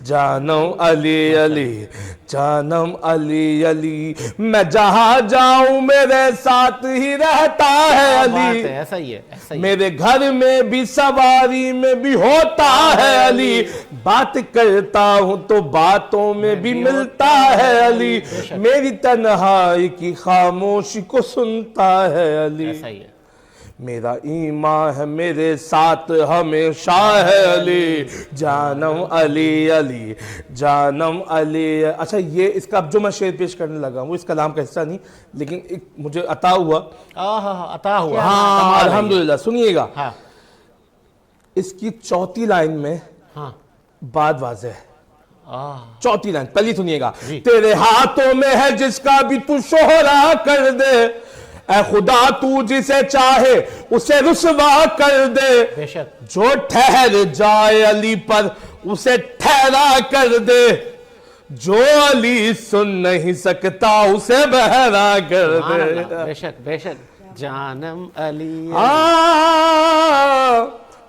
जानम अली अली, जानम अली अली। मैं जहां जाऊं मेरे साथ ही रहता है अली, ऐसा ही है, ऐसा ही। मेरे घर में भी सवारी में भी होता है अली, बात करता हूं तो बातों में भी मिलता है अली, मेरी तन्हाई की खामोशी को सुनता है अली, ऐसा ही है। मेरा ईमान है मेरे साथ हमेशा है अली, जानम अली अली, जानम अली। अच्छा, ये इसका अब जो मैं शेर पेश करने लगा हूँ वो इस कलाम का हिस्सा नहीं, लेकिन एक मुझे अता हुआ। अता हुआ। हाँ अल्हम्दुलिल्लाह, सुनिएगा। हाँ इसकी चौथी लाइन में हाँ बात वाज़ेह है। चौथी लाइन पहली सुनिएगा। तेरे हाथों में है जिसका भी तू शोहरा कर दे, ऐ खुदा तू जिसे चाहे उसे रुसवा कर दे, बेशक। जो ठहर जाए अली पर उसे ठहरा कर दे, जो अली सुन नहीं सकता उसे बहरा कर दे। बेशक बेशक, जानम अली।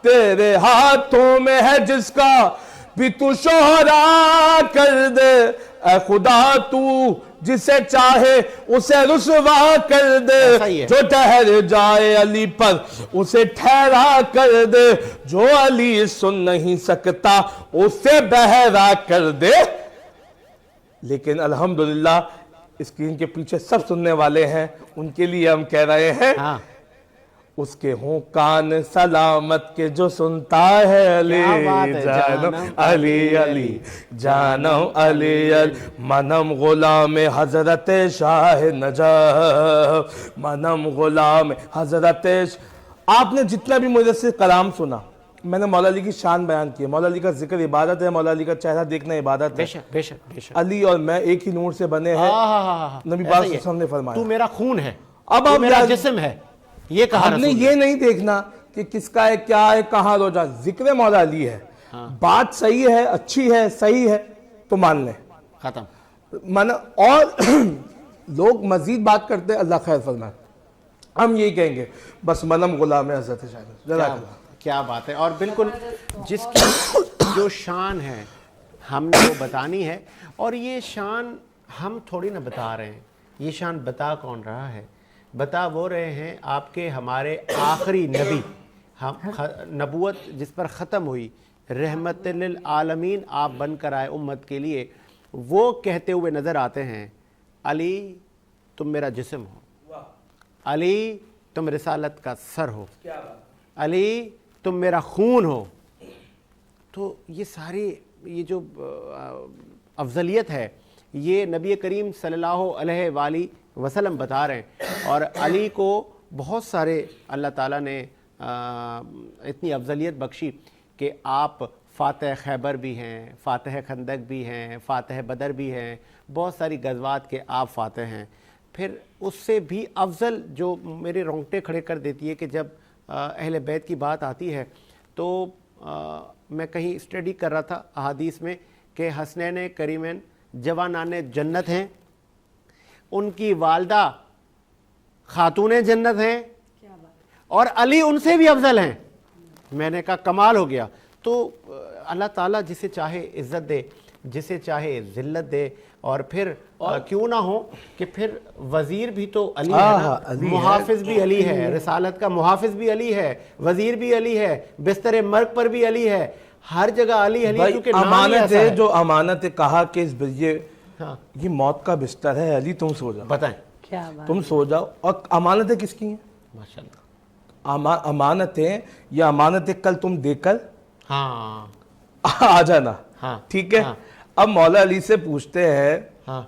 तेरे हाथों में है जिसका भी तू शोहरा कर दे, ऐ खुदा तू जिसे चाहे उसे रुसवा कर दे, जो ठहर जाए अली पर उसे ठहरा कर दे, जो अली सुन नहीं सकता उसे बहरा कर दे। लेकिन अल्हम्दुलिल्लाह स्क्रीन के पीछे सब सुनने वाले हैं, उनके लिए हम कह रहे हैं, हाँ। उसके हों कान सलामत के जो सुनता है अली, जानम अली अली, जानम अली अली, मनम गुलाम हजरत शाह नजफ, मनम गुलाम हजरत। आपने जितना भी मुझे से कलाम सुना, मैंने मौला अली की शान बयान की है। मौला अली का जिक्र इबादत है, मौला अली का चेहरा देखना इबादत है। बेशक बेशक बेशक। अली और मैं एक ही नूर से बने हैं, नबी पाक सल्लल्लाहु अलैहि वसल्लम ने फरमाया, तू मेरा खून है, अब तू आप मेरा जिस्म है, ये कहा हमने रसूल। ये नहीं देखना कि किसका है, क्या है, कहाँ रोजा। जिक्र मौला अली है, बात सही है, अच्छी है, सही है तो मान लें, खत्म। मन। और लोग मजीद बात करते हैं, अल्लाह खैर फरमाए। हम यही कहेंगे बस मनम गुलाम है हजरत शाह। क्या बात है। और बिल्कुल जिसकी जो शान है हमने वो बतानी है, और ये शान हम थोड़ी ना बता रहे हैं, ये शान बता कौन रहा है? बता वो रहे हैं आपके हमारे आखिरी नबी, हम नबूवत जिस पर ख़त्म हुई, रहमत लिल आलमीन आप बनकर आए उम्मत के लिए, वो कहते हुए नज़र आते हैं, अली तुम मेरा जिस्म हो, अली तुम रिसालत का सर हो, अली तुम मेरा खून हो। तो ये सारी ये जो अफजलियत है, یہ نبی کریم صلی اللہ علیہ وآلہ وسلم بتا رہے ہیں. اور علی کو بہت سارے اللہ تعالیٰ نے اتنی افضلیت بخشی کہ آپ فاتح خیبر بھی ہیں, فاتح خندق بھی ہیں, فاتح بدر بھی ہیں, بہت ساری غزوات کے آپ فاتح ہیں. پھر اس سے بھی افضل جو میرے رونگٹے کھڑے کر دیتی ہے کہ جب اہل بیت کی بات آتی ہے تو میں کہیں اسٹڈی کر رہا تھا احادیث میں کہ حسنین کریمین جوانان جنت ہیں, ان کی والدہ خاتون جنت ہیں, اور علی ان سے بھی افضل ہیں. میں نے کہا کمال ہو گیا. تو اللہ تعالیٰ جسے چاہے عزت دے, جسے چاہے ذلت دے, اور پھر کیوں نہ ہو کہ پھر وزیر بھی تو علی ہے نا, محافظ بھی علی ہے, رسالت کا محافظ بھی علی ہے, وزیر بھی علی ہے, بستر مرگ پر بھی علی ہے, ہر جگہ علی علی. کیونکہ امانت ہے, جو امانت کہا کہ یہ موت کا بستر ہے علی, تم سو جاؤ. بتائیں کیا بات. تم سو جاؤ. اور امانتیں کس کی ہیں؟ ماشاءاللہ. امانتیں یا امانتیں کل تم دے کر ہاں آ جانا. ہاں ٹھیک ہے. اب مولا علی سے پوچھتے ہیں, ہاں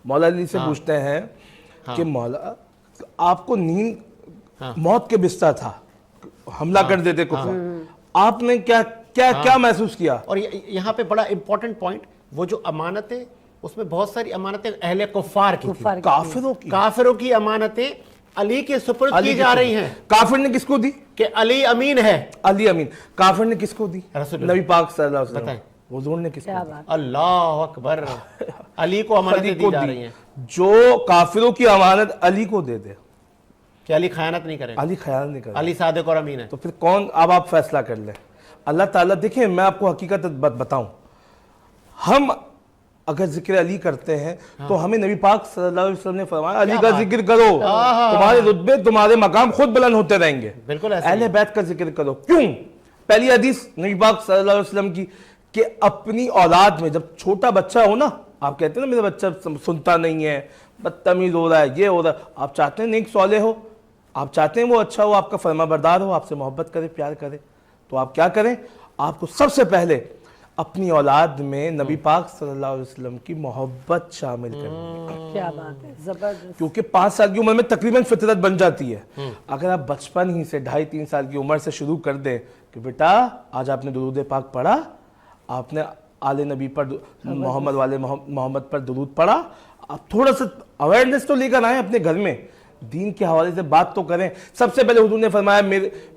مولا علی سے پوچھتے ہیں کہ مولا آپ کو نیند موت کے بستر تھا, حملہ کر دیتے کفار, آپ نے کیا محسوس کیا؟ اور یہاں پہ بڑا امپورٹنٹ پوائنٹ, وہ جو امانتیں, اس میں بہت ساری امانتیں اہل کفار کی تھی, کافروں کی امانتیں علی کے سپرد کی جا رہی ہیں. کافر نے کس کو دی؟ کہ علی امین ہے. علی امین. کافر نے کس کو دی؟ نبی پاک صلی اللہ علیہ وسلم. بتائیں حضور نے کس کو دی؟ اللہ اکبر. علی کو امانتیں دی جا رہی ہیں. جو کافروں کی امانت علی کو دے دے کہ علی خیانت نہیں کرے, علی خیال نہیں کرے, علی صادق اور امین ہے, تو پھر کون؟ اب آپ فیصلہ کر لیں. اللہ تعالیٰ, دیکھیں میں آپ کو حقیقت بتاؤں, ہم اگر ذکر علی کرتے ہیں تو ہمیں نبی پاک صلی اللہ علیہ وسلم نے فرمایا علی کا ذکر کرو, تمہارے رتبے تمہارے مقام خود بلند ہوتے رہیں گے. بالکل اہل بیت کا ذکر کرو. کیوں؟ پہلی حدیث نبی پاک صلی اللہ علیہ وسلم کی کہ اپنی اولاد میں جب چھوٹا بچہ ہو نا, آپ کہتے ہیں نا میرا بچہ سنتا نہیں ہے, بدتمیز ہو رہا ہے, یہ ہو رہا ہے, آپ چاہتے ہیں نیک صالح ہو, آپ چاہتے ہیں وہ اچھا ہو, آپ کا فرما بردار ہو, آپ سے محبت کرے, پیار کرے, تو آپ کیا کریں؟ آپ کو سب سے پہلے اپنی اولاد میں نبی پاک صلی اللہ علیہ وسلم کی محبت شامل کریں. کیا بات ہے, زبردست. کیونکہ 5 سال کی عمر میں تقریباً فطرت بن جاتی ہے. اگر آپ بچپن ہی سے 2.5-3 سال کی عمر سے شروع کر دیں کہ بیٹا آج آپ نے درود پاک پڑھا, آپ نے آل نبی پر محمد والے محمد پر درود پڑھا, آپ تھوڑا سا اویئرنیس تو لے کر آئیں اپنے گھر میں, دین کے حوالے سے بات تو کریں. سب سے پہلے حضور نے فرمایا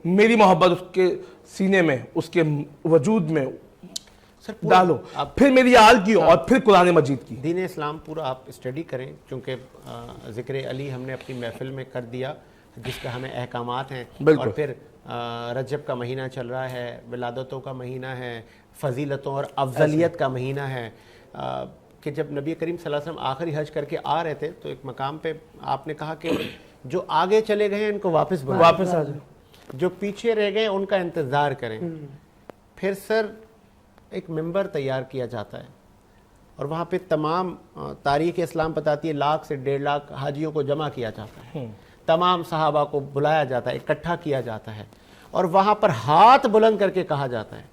میری محبت اس کے سینے میں, اس کے وجود میں ڈالو, پھر میری آل کی اور پھر قرآن مجید کی. دین اسلام پورا آپ اسٹڈی کریں, کیونکہ ذکر علی ہم نے اپنی محفل میں کر دیا جس کا ہمیں احکامات ہیں. اور پھر رجب کا مہینہ چل رہا ہے, ولادتوں کا مہینہ ہے, فضیلتوں اور افضلیت کا مہینہ ہے, کہ جب نبی کریم صلی اللہ علیہ وسلم آخری حج کر کے آ رہے تھے تو ایک مقام پہ آپ نے کہا کہ جو آگے چلے گئے ہیں ان کو واپس آ جائیں, جو پیچھے رہ گئے ان کا انتظار کریں. پھر سر ایک ممبر تیار کیا جاتا ہے اور وہاں پہ تمام تاریخ اسلام بتاتی ہے 1 سے 1.5 لاکھ حاجیوں کو جمع کیا جاتا ہے, تمام صحابہ کو بلایا جاتا ہے, اکٹھا کیا جاتا ہے, اور وہاں پر ہاتھ بلند کر کے کہا جاتا ہے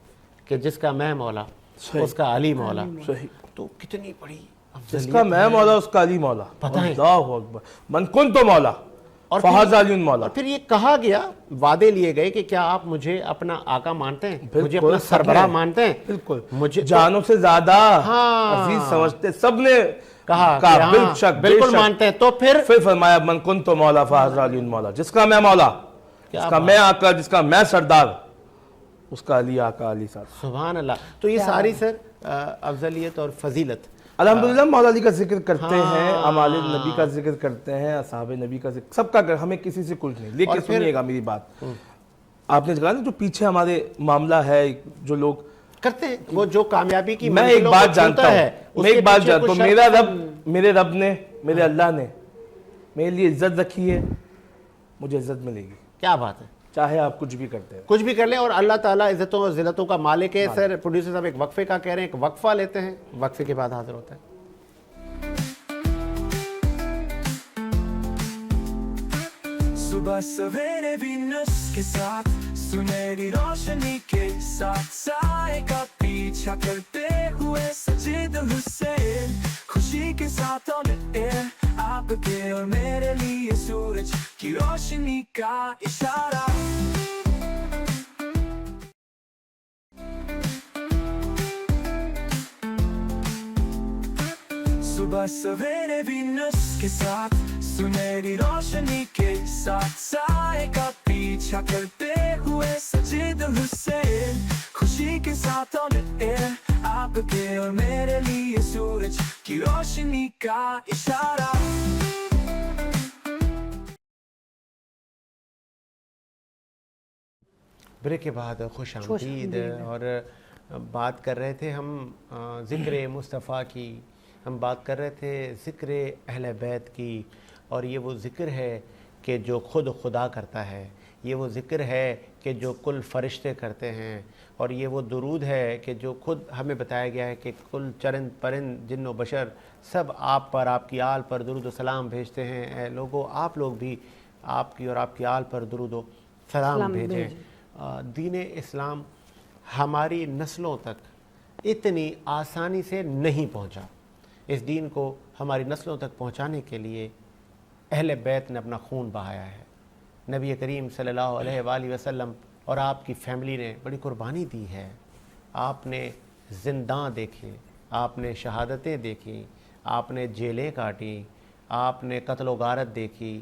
کہ جس کا میں مولا اس کا علی مولا. تو کتنی بڑی جس کا میں مولا اس کا علی مولا. اللہ اکبر. من کن تو مولا اور فہذا علی مولا. اور پھر یہ کہا گیا, وعدے لیے گئے کہ کیا آپ مجھے اپنا آقا مانتے ہیں, مجھے اپنا سربراہ مانتے ہیں؟ بالکل, مجھے جانوں سے زیادہ عزیز سمجھتے سب نے کہا بالکل مانتے ہیں. تو پھر فرمایا من کن تو مولا فہذا علی مولا, جس کا میں مولا, جس کا میں آقا, جس کا میں سردار, اس کا علی آقا علی صاحب. سبحان اللہ. تو یہ ساری سر افضلیت اور فضیلت الحمدللہ مولا علی کا ذکر کرتے ہیں, اعمال نبی کا ذکر کرتے ہیں, اصحاب نبی کا ذکر, سب کا ہمیں کسی سے کچھ نہیں. لیکن سنیے گا میری بات, آپ نے کہا نا جو پیچھے ہمارے معاملہ ہے, جو لوگ کرتے ہیں, وہ جو کامیابی کی میں ایک بات جانتا ہوں, میرے رب نے, میرے اللہ نے میرے لیے عزت رکھی ہے, مجھے عزت ملے گی. کیا بات ہے, چاہے آپ کچھ بھی کرتے ہیں, کچھ بھی کر لیں. اور اللہ تعالیٰ عزتوں اور ذلتوں کا مالک ہے. سر پروڈیوسر صاحب ایک وقفے کا کہہ رہے ہیں, ایک وقفہ لیتے ہیں, وقفے کے بعد حاضر ہوتا ہے. صبح سویرے وینس کے ساتھ سنہری روشنی کے ساتھ سائے کا پیچھا کرتے ہوئے हुए सजिद हुसैन, खुशी के साथ ऑन एयर आपके और मेरे लिए सूरज की रोशनी का इशारा। सुबह सवेरे वीनस के साथ सुनहरी रोशनी के साथ साए का पीछा करते हुए सजिद हुसैन, खुशी के साथ ऑन एयर आपके और मेरे लिए सूरज की रोशनी का इशारा। ब्रेक के बाद खुश आमदीद। और बात कर रहे थे हम ज़िक्र मुस्तफ़ा की, हम बात कर रहे थे ज़िक्र अहले बैत की, और ये वो ज़िक्र है कि जो खुद खुदा करता है, ये वो ज़िक्र है कि जो कुल फ़रिश्ते करते हैं, और ये वो दुरूद है कि जो खुद हमें बताया गया है कि कुल चरिंद परिंद जिन्न व बशर सब आप पर, आपकी आल पर दुरूद व सलाम भेजते हैं। ऐ लोगों, आप लोग भी आपकी और आपकी आल पर दुरूद व सलाम भेजें। दीन इस्लाम हमारी नस्लों तक इतनी आसानी से नहीं पहुंचा। इस दीन को हमारी नस्लों तक पहुंचाने के लिए अहले बैत ने अपना खून बहाया है। नबी करीम सल्लल्लाहु अलैहि वसल्लम और आपकी फ़ैमिली ने बड़ी कुर्बानी दी है। आपने ज़िंदा देखे, आपने शहादतें देखी, आपने जेलें काटी, आपने कत्ल व गारत देखी।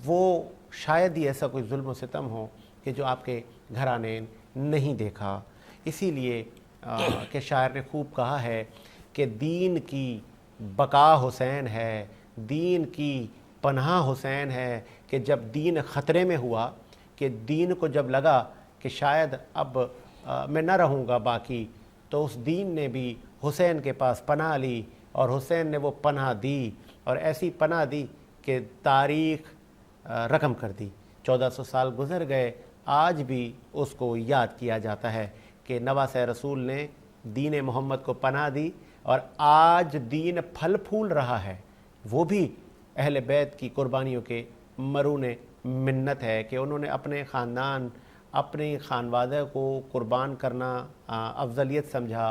वो शायद ही ऐसा कोई जुल्म व सितम हो कि जो आपके घराने नहीं देखा। इसीलिए कि शायर ने खूब कहा है कि दीन की बका हुसैन है, दीन की पनाह हुसैन है, कि जब दीन ख़तरे में हुआ, कि दीन को जब लगा कि शायद अब मैं न रहूँगा बाकी, तो उस दीन ने भी हुसैन के पास पनाह ली और हुसैन ने वो पनाह दी, और ऐसी पनाह दी कि तारीख़ रकम कर दी। 1400 साल गुज़र गए, आज भी उसको याद किया जाता है कि नवासे रसूल ने दीन मोहम्मद को पनाह दी, और आज दीन फल फूल रहा है। वो भी अहले बैत की कुर्बानियों के मरून मिन्नत है कि उन्होंने अपने ख़ानदान, अपने खानवादे को कुर्बान करना अफजलियत समझा,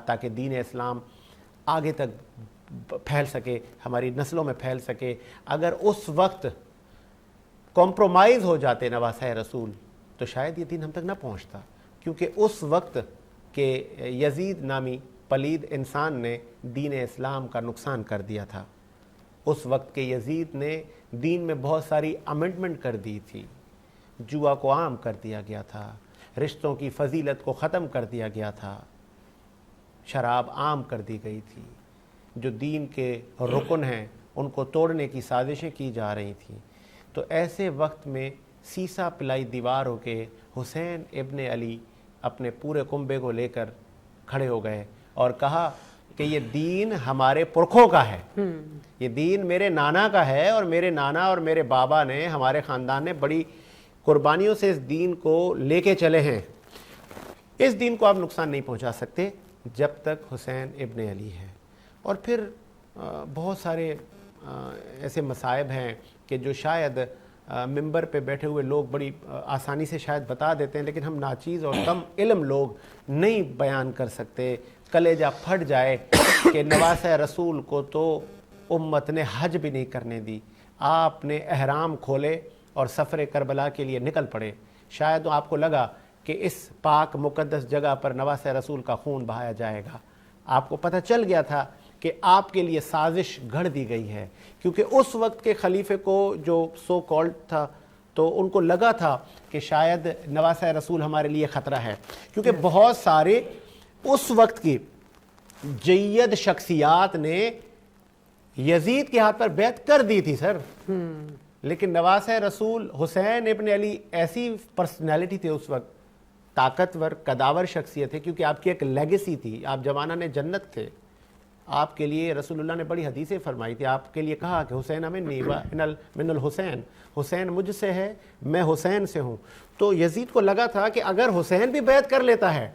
ताकि दीन इस्लाम आगे तक फैल सके, हमारी नस्लों में फैल सके। अगर उस वक्त कॉम्प्रोमाइज़ हो जाते नवासे रसूल, तो शायद ये दीन हम तक ना पहुंचता, क्योंकि उस वक्त के यजीद नामी पलीद इंसान ने दीन इस्लाम का नुकसान कर दिया था। उस वक्त के यजीद ने दीन में बहुत सारी अमेंडमेंट कर दी थी। जुआ को आम कर दिया गया था, रिश्तों की फजीलत को ख़त्म कर दिया गया था, शराब आम कर दी गई थी, जो दीन के रुकन हैं उनको तोड़ने की साजिशें की जा रही थी। तो ऐसे वक्त में सीसा पिलाई दीवार हो के हुसैन इब्न अली अपने पूरे कुंबे को लेकर खड़े हो गए और कहा कि ये दीन हमारे पुरखों का है, ये दीन मेरे नाना का है, और मेरे नाना और मेरे बाबा ने, हमारे ख़ानदान ने बड़ी कुर्बानियों से इस दीन को लेके चले हैं। इस दीन को आप नुकसान नहीं पहुंचा सकते जब तक हुसैन इब्न अली है। और फिर बहुत सारे ऐसे मसाइब हैं कि जो शायद मिंबर पे बैठे हुए लोग बड़ी आसानी से शायद बता देते हैं, लेकिन हम नाचीज़ और कम इल्म लोग नहीं बयान कर सकते। कलेजा फट जाए कि नवासे रसूल को तो उम्मत ने हज भी नहीं करने दी, आपने एहराम खोले और सफ़र करबला के लिए निकल पड़े। शायद तो आपको लगा कि इस पाक मुक़द्दस जगह पर नवासे रसूल का खून बहाया जाएगा। आपको पता चल गया था कि आपके लिए साजिश घड़ दी गई है, क्योंकि उस वक्त के खलीफे को जो सो कॉल्ड था, तो उनको लगा था कि शायद नवासे रसूल हमारे लिए ख़तरा है, क्योंकि बहुत सारे उस वक्त की जय्यद शख्सियात ने यजीद के हाथ पर बैत कर दी थी सर। लेकिन नवासे रसूल हुसैन इब्न अली ऐसी पर्सनैलिटी थे उस वक्त, ताकतवर कदावर शख्सियत है, क्योंकि आपकी एक लेगेसी थी, आप जवाना ने जन्नत थे। आपके लिए रसूलुल्लाह ने बड़ी हदीसें फरमाई थी, आपके लिए कहा कि हुसैन मिन्नी व मिनल हुसैन, हुसैन मुझसे है, मैं हुसैन से हूँ। तो यजीद को लगा था कि अगर हुसैन भी बैत कर लेता है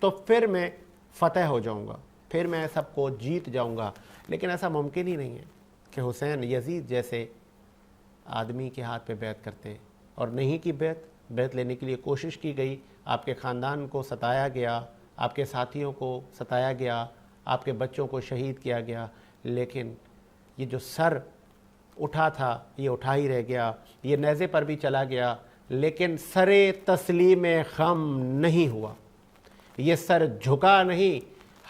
तो फिर मैं फतेह हो जाऊँगा, फिर मैं सबको जीत जाऊँगा। लेकिन ऐसा मुमकिन ही नहीं है कि हुसैन यजीद जैसे आदमी के हाथ पे बैत करते, और नहीं की बैत लेने के लिए कोशिश की गई, आपके ख़ानदान को सताया गया, आपके साथियों को सताया गया, آپ کے بچوں کو شہید کیا گیا، لیکن یہ جو سر اٹھا تھا یہ اٹھا ہی رہ گیا، یہ نیزے پر بھی چلا گیا، لیکن سر تسلیم خم نہیں ہوا، یہ سر جھکا نہیں۔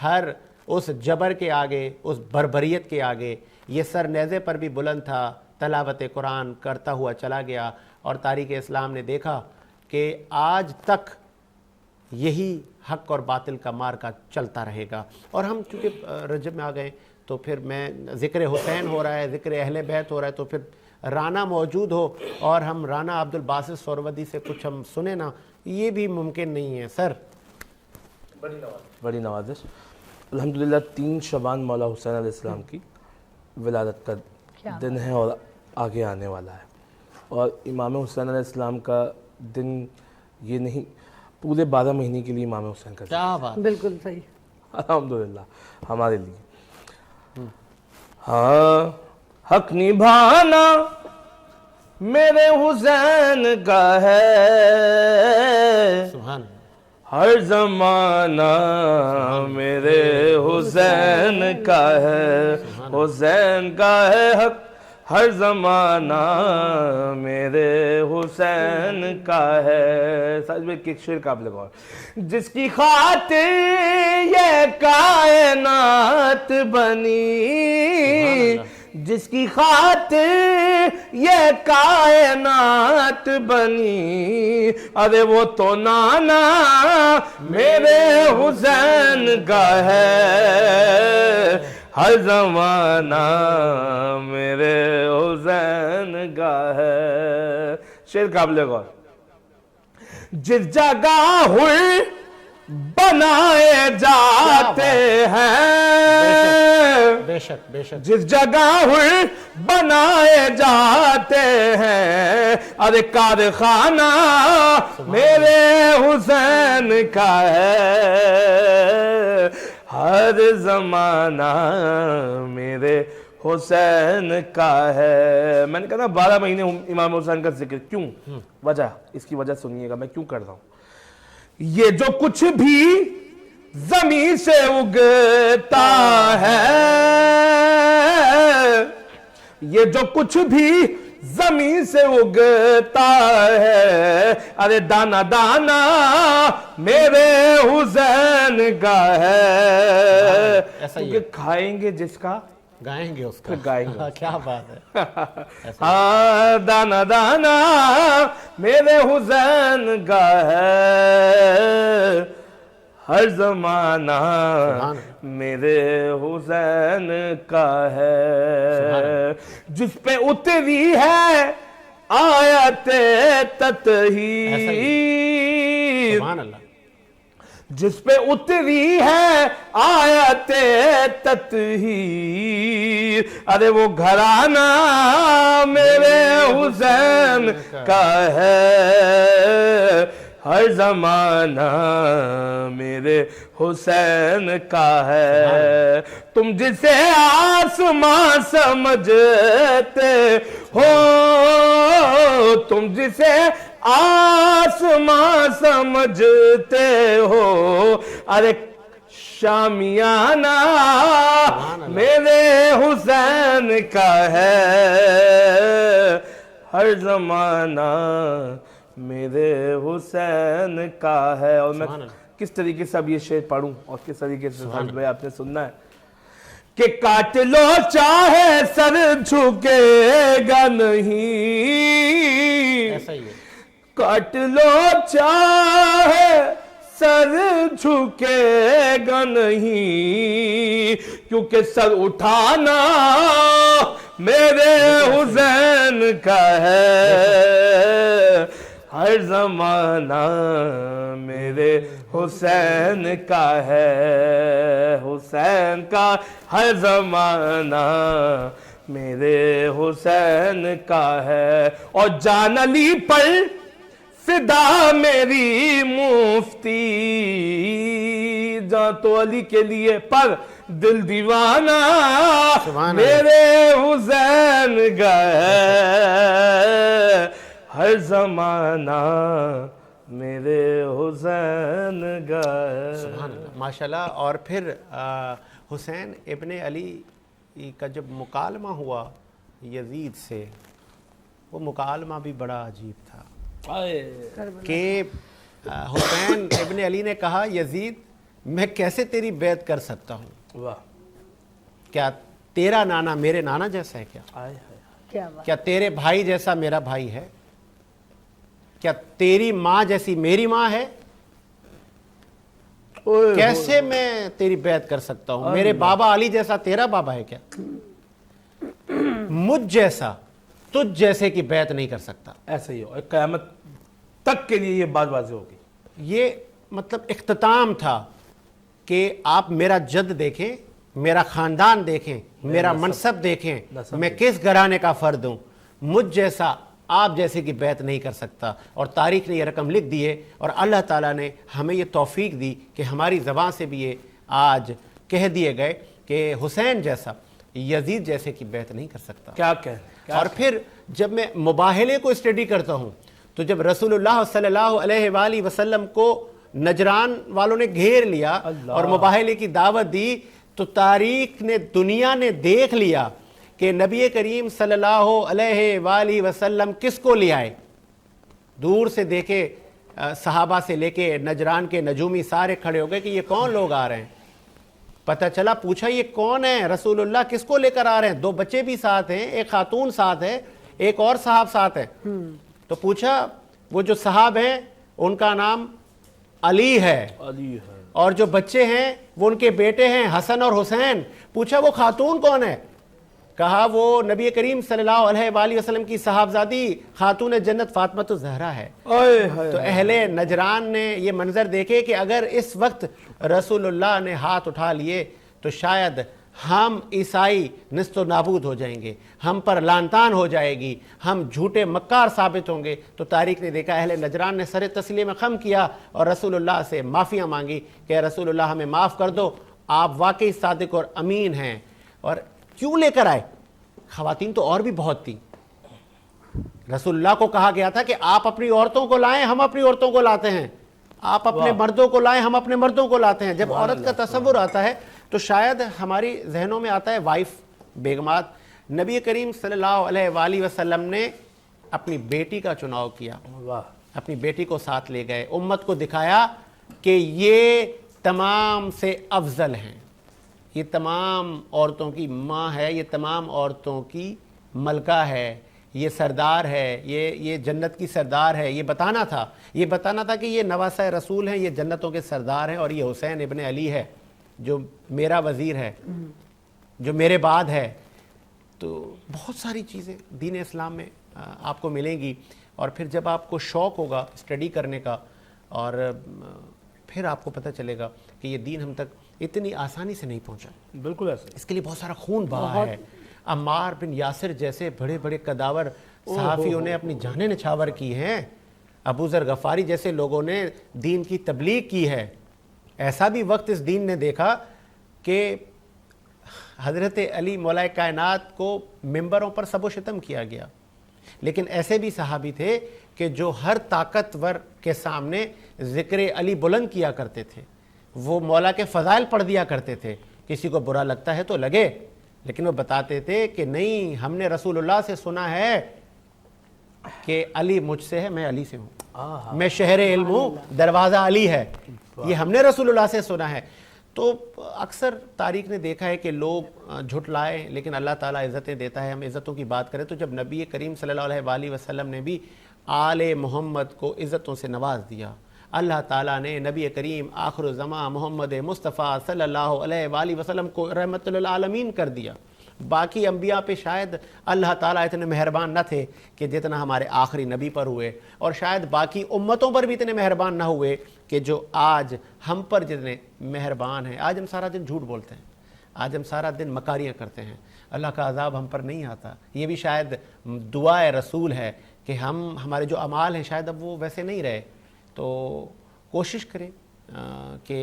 ہر اس جبر کے آگے، اس بربریت کے آگے یہ سر نیزے پر بھی بلند تھا، تلاوت قرآن کرتا ہوا چلا گیا، اور تاریخ اسلام نے دیکھا کہ آج تک یہی حق اور باطل کا مارکا چلتا رہے گا۔ اور ہم چونکہ رجب میں آ گئے تو پھر میں ذکر حسین ہو رہا ہے، ذکر اہل بیت ہو رہا ہے، تو پھر رانا موجود ہو اور ہم رانا عبد الباسط سہروردی سے کچھ ہم سنیں نا، یہ بھی ممکن نہیں ہے۔ سر بڑی نوازش۔ الحمدللہ 3 شعبان مولا حسین علیہ السلام کی ولادت کا دن ہے اور آگے آنے والا ہے، اور امام حسین علیہ السلام کا دن یہ نہیں، پورے 12 مہینے کے لیے امام حسین کا دن۔ کیا بات، بالکل صحیح، الحمدللہ ہمارے لیے۔ ہاں حق نبھانا میرے حسین کا ہے، سبحان ہر زمانہ میرے حسین کا ہے، حسین کا ہے حق، ہر زمانہ میرے حسین کا ہے۔ سچ میں ایک شعر قابل غور، جس کی خاطر یہ کائنات بنی، جس کی خاطر یہ کائنات بنی، ارے وہ تو نانا میرے حسین کا ہے، ہر زمانہ میرے حسین کا ہے۔ شعر قابل غور، جس جگہ ہوئی بنائے جاتے ہیں، بے شک بے شک، جس جگہ ہوئی بنائے جاتے ہیں، ارے کارخانہ میرے حسین کا ہے، ہر زمانہ میرے حسین کا ہے۔ میں نے کہا نا 12 مہینے امام حسین کا ذکر، کیوں؟ وجہ، اس کی وجہ سنیے گا میں کیوں کر رہا ہوں۔ یہ جو کچھ بھی زمین سے اگتا ہے، یہ جو کچھ بھی زمین سے اگتا ہے، ارے دانا دانا میرے حسین کا ہے، کیونکہ کھائیں گے جس کا گائیں گے اس کا، گائیں گے۔ کیا بات ہے۔ ہاں دانا دانا میرے حسین کا ہے، ہر زمانہ میرے حسین کا ہے، جس پہ اتری ہے آیت تطہیر، سبحان اللہ، جس پہ اتری ہے آیت تطہیر، ارے وہ گھرانہ میرے حسین کا ہے، ہر زمانہ میرے حسین کا ہے، تم جسے آسمان سمجھتے ہو، تم جسے آسمان سمجھتے ہو، ارے شامیانہ میرے حسین کا ہے، ہر زمانہ میرے حسین کا ہے۔ اور میں کس طریقے سے اب یہ شعر پڑھوں اور کس طریقے سے میں آپ نے سننا ہے کہ کاٹ لو چاہے سر جھکے گا نہیں، ایسا ہی ہے، کاٹ لو چاہے سر جھکے گا نہیں، کیونکہ سر اٹھانا میرے حسین کا ہے، ہر زمانہ میرے حسین کا ہے، حسین کا ہر زمانہ میرے حسین کا ہے، اور جان علی پر فدا میری مفتی، جان تو علی کے لیے پر دل دیوانہ میرے حسین کا ہے، ہر زمانہ मेरे हुसैन गाए। सुभान अल्लाह, माशाल्लाह। और फिर हुसैन इब्ने अली का जब मुकालमा हुआ यजीद से, वो मुकालमा भी बड़ा अजीब था कि हुसैन इब्ने अली ने कहा, यजीद मैं कैसे तेरी बैत कर सकता हूँ, वाह, क्या तेरा नाना मेरे नाना जैसा है क्या? आए हाय, क्या बात। क्या तेरे भाई जैसा मेरा भाई है? क्या तेरी माँ जैसी मेरी माँ है? ओए कैसे मैं तेरी बैत कर सकता हूँ? मेरे बाबा अली जैसा तेरा बाबा है क्या? मुझ जैसा तुझ जैसे की बैत नहीं कर सकता। ऐसा ही हो, क़यामत तक के लिए ये बात वाज़ेह होगी। ये मतलब इख्तिताम था कि आप मेरा जद देखें, मेरा खानदान देखें, मेरा मनसब देखें, मैं किस घराने का फर्द हूं, मुझ जैसा आप जैसे की बैत नहीं कर सकता। और तारीख ने ये रकम लिख दी है और अल्लाह ताला ने हमें ये तौफीक दी कि हमारी ज़बान से भी ये आज कह दिए गए कि हुसैन जैसा यजीद जैसे की बैत नहीं कर सकता। क्या कहें, और फिर जब मैं मुबाहले को स्टडी करता हूँ तो जब रसूलुल्लाह सल्लल्लाहु अलैहि वसल्लम को नजरान वालों ने घेर लिया और मुबाहले की दावत दी, तो तारीख ने, दुनिया ने देख लिया कि नबी करीम सल्लल्लाहु अलैहि वसल्लम किसको ले आए। दूर से देखे सहाबा से लेके नजरान के नजूमी सारे खड़े हो गए कि ये कौन लोग आ रहे हैं। पता चला, पूछा ये कौन है, रसूलुल्लाह किसको लेकर आ रहे हैं? 2 बच्चे भी साथ हैं, एक खातून साथ है, एक और साहब साथ है। तो पूछा, वो जो साहब हैं उनका नाम अली है, और जो बच्चे हैं वो उनके बेटे हैं हसन और हुसैन। पूछा वो खातून कौन है? कहा वो नबी करीम सल्लल्लाहु अलैहि वसल्लम की साहबजादी खातून जन्नत फातिमा ज़हरा है। तो अहले नजरान ने ये मंजर देखे कि अगर इस वक्त रसूलुल्लाह ने हाथ उठा लिए तो शायद हम ईसाई निस्तो नाबूद हो जाएंगे, हम पर लानतान हो जाएगी, हम झूठे मक्कार साबित होंगे। तो तारीख ने देखा, अहले नजरान ने सर तस्लीम खम किया और रसूलुल्लाह से माफ़िया मांगी कि रसूलुल्लाह हमें माफ़ कर दो, आप वाकई सादिक और अमीन हैं। और क्यों लेकर आए? खवातीन तो और भी बहुत थी। रसूलुल्लाह को कहा गया था कि आप अपनी औरतों को लाएं, हम अपनी औरतों को लाते हैं, आप अपने मर्दों को लाएं, हम अपने मर्दों को लाते हैं। जब औरत का तसव्वुर आता है तो शायद हमारी जहनों में आता है वाइफ, बेगमात। नबी करीम सल्लल्लाहु अलैहि वसल्लम ने अपनी बेटी का चुनाव किया, अपनी बेटी को साथ ले गए, उम्मत को दिखाया कि ये तमाम से अफजल हैं, ये तमाम औरतों की माँ है, ये तमाम औरतों की मलका है, ये सरदार है, ये जन्नत की सरदार है। ये बताना था कि ये नवासा रसूल हैं, ये जन्नतों के सरदार हैं, और ये हुसैन इब्ने अली है जो मेरा वज़ीर है, जो मेरे बाद है। तो बहुत सारी चीज़ें दीन इस्लाम में आपको मिलेंगी। और फिर जब आपको शौक़ होगा स्टडी करने का, और फिर आपको पता चलेगा कि ये दीन हम तक इतनी आसानी से नहीं पहुंचा। बिल्कुल ऐसा, इसके लिए बहुत सारा खून बहा है। अम्मार बिन यासिर जैसे बड़े बड़े कदावर सहाफ़ियों ने अपनी जानें निछावर की हैं, अबू ज़र गफ़ारी जैसे लोगों ने दीन की तबलीग की है। ऐसा भी वक्त इस दीन ने देखा कि हज़रत अली मौलाए कायनात को मिंबरों पर सबो शितम किया गया, लेकिन ऐसे भी सहाबी थे कि जो हर ताकतवर के सामने ज़िक्र अली बुलंद किया करते थे, वो मौला के फ़ज़ाइल पढ़ दिया करते थे। किसी को बुरा लगता है तो लगे, लेकिन वो बताते थे कि नहीं, हमने रसूलुल्लाह से सुना है कि अली मुझसे है, मैं अली से हूँ, मैं शहरे इल्म हूँ, दरवाज़ा अली है, ये हमने रसूलुल्लाह से सुना है। तो अक्सर तारीख ने देखा है कि लोग झुटलाएं, लेकिन अल्लाह ताला इज़्ज़तें देता है। हम इज़्ज़तों की बात करें तो जब नबी करीम सल्लल्लाहु अलैहि वसल्लम ने भी आले मोहम्मद को इज़्ज़तों से नवाज दिया, अल्लाह ताला ने नबी करीम आखिर ज़मा मोहम्मद मुस्तफ़ा सल्लल्लाहु अलैहि वसल्लम को रहमतुल आलमीन कर दिया। बाकी अंबिया पे शायद अल्लाह ताला इतने मेहरबान न थे कि जितना हमारे आखिरी नबी पर हुए, और शायद बाकी उम्मतों पर भी इतने मेहरबान ना हुए कि जो आज हम पर जितने मेहरबान हैं। आज हम सारा दिन झूठ बोलते हैं, आज हम सारा दिन मकारियाँ करते हैं, अल्लाह का अज़ाब हम पर नहीं आता। ये भी शायद दुआए रसूल है कि हमारे जो अमाल हैं शायद अब वो वैसे नहीं रहे। तो कोशिश करें कि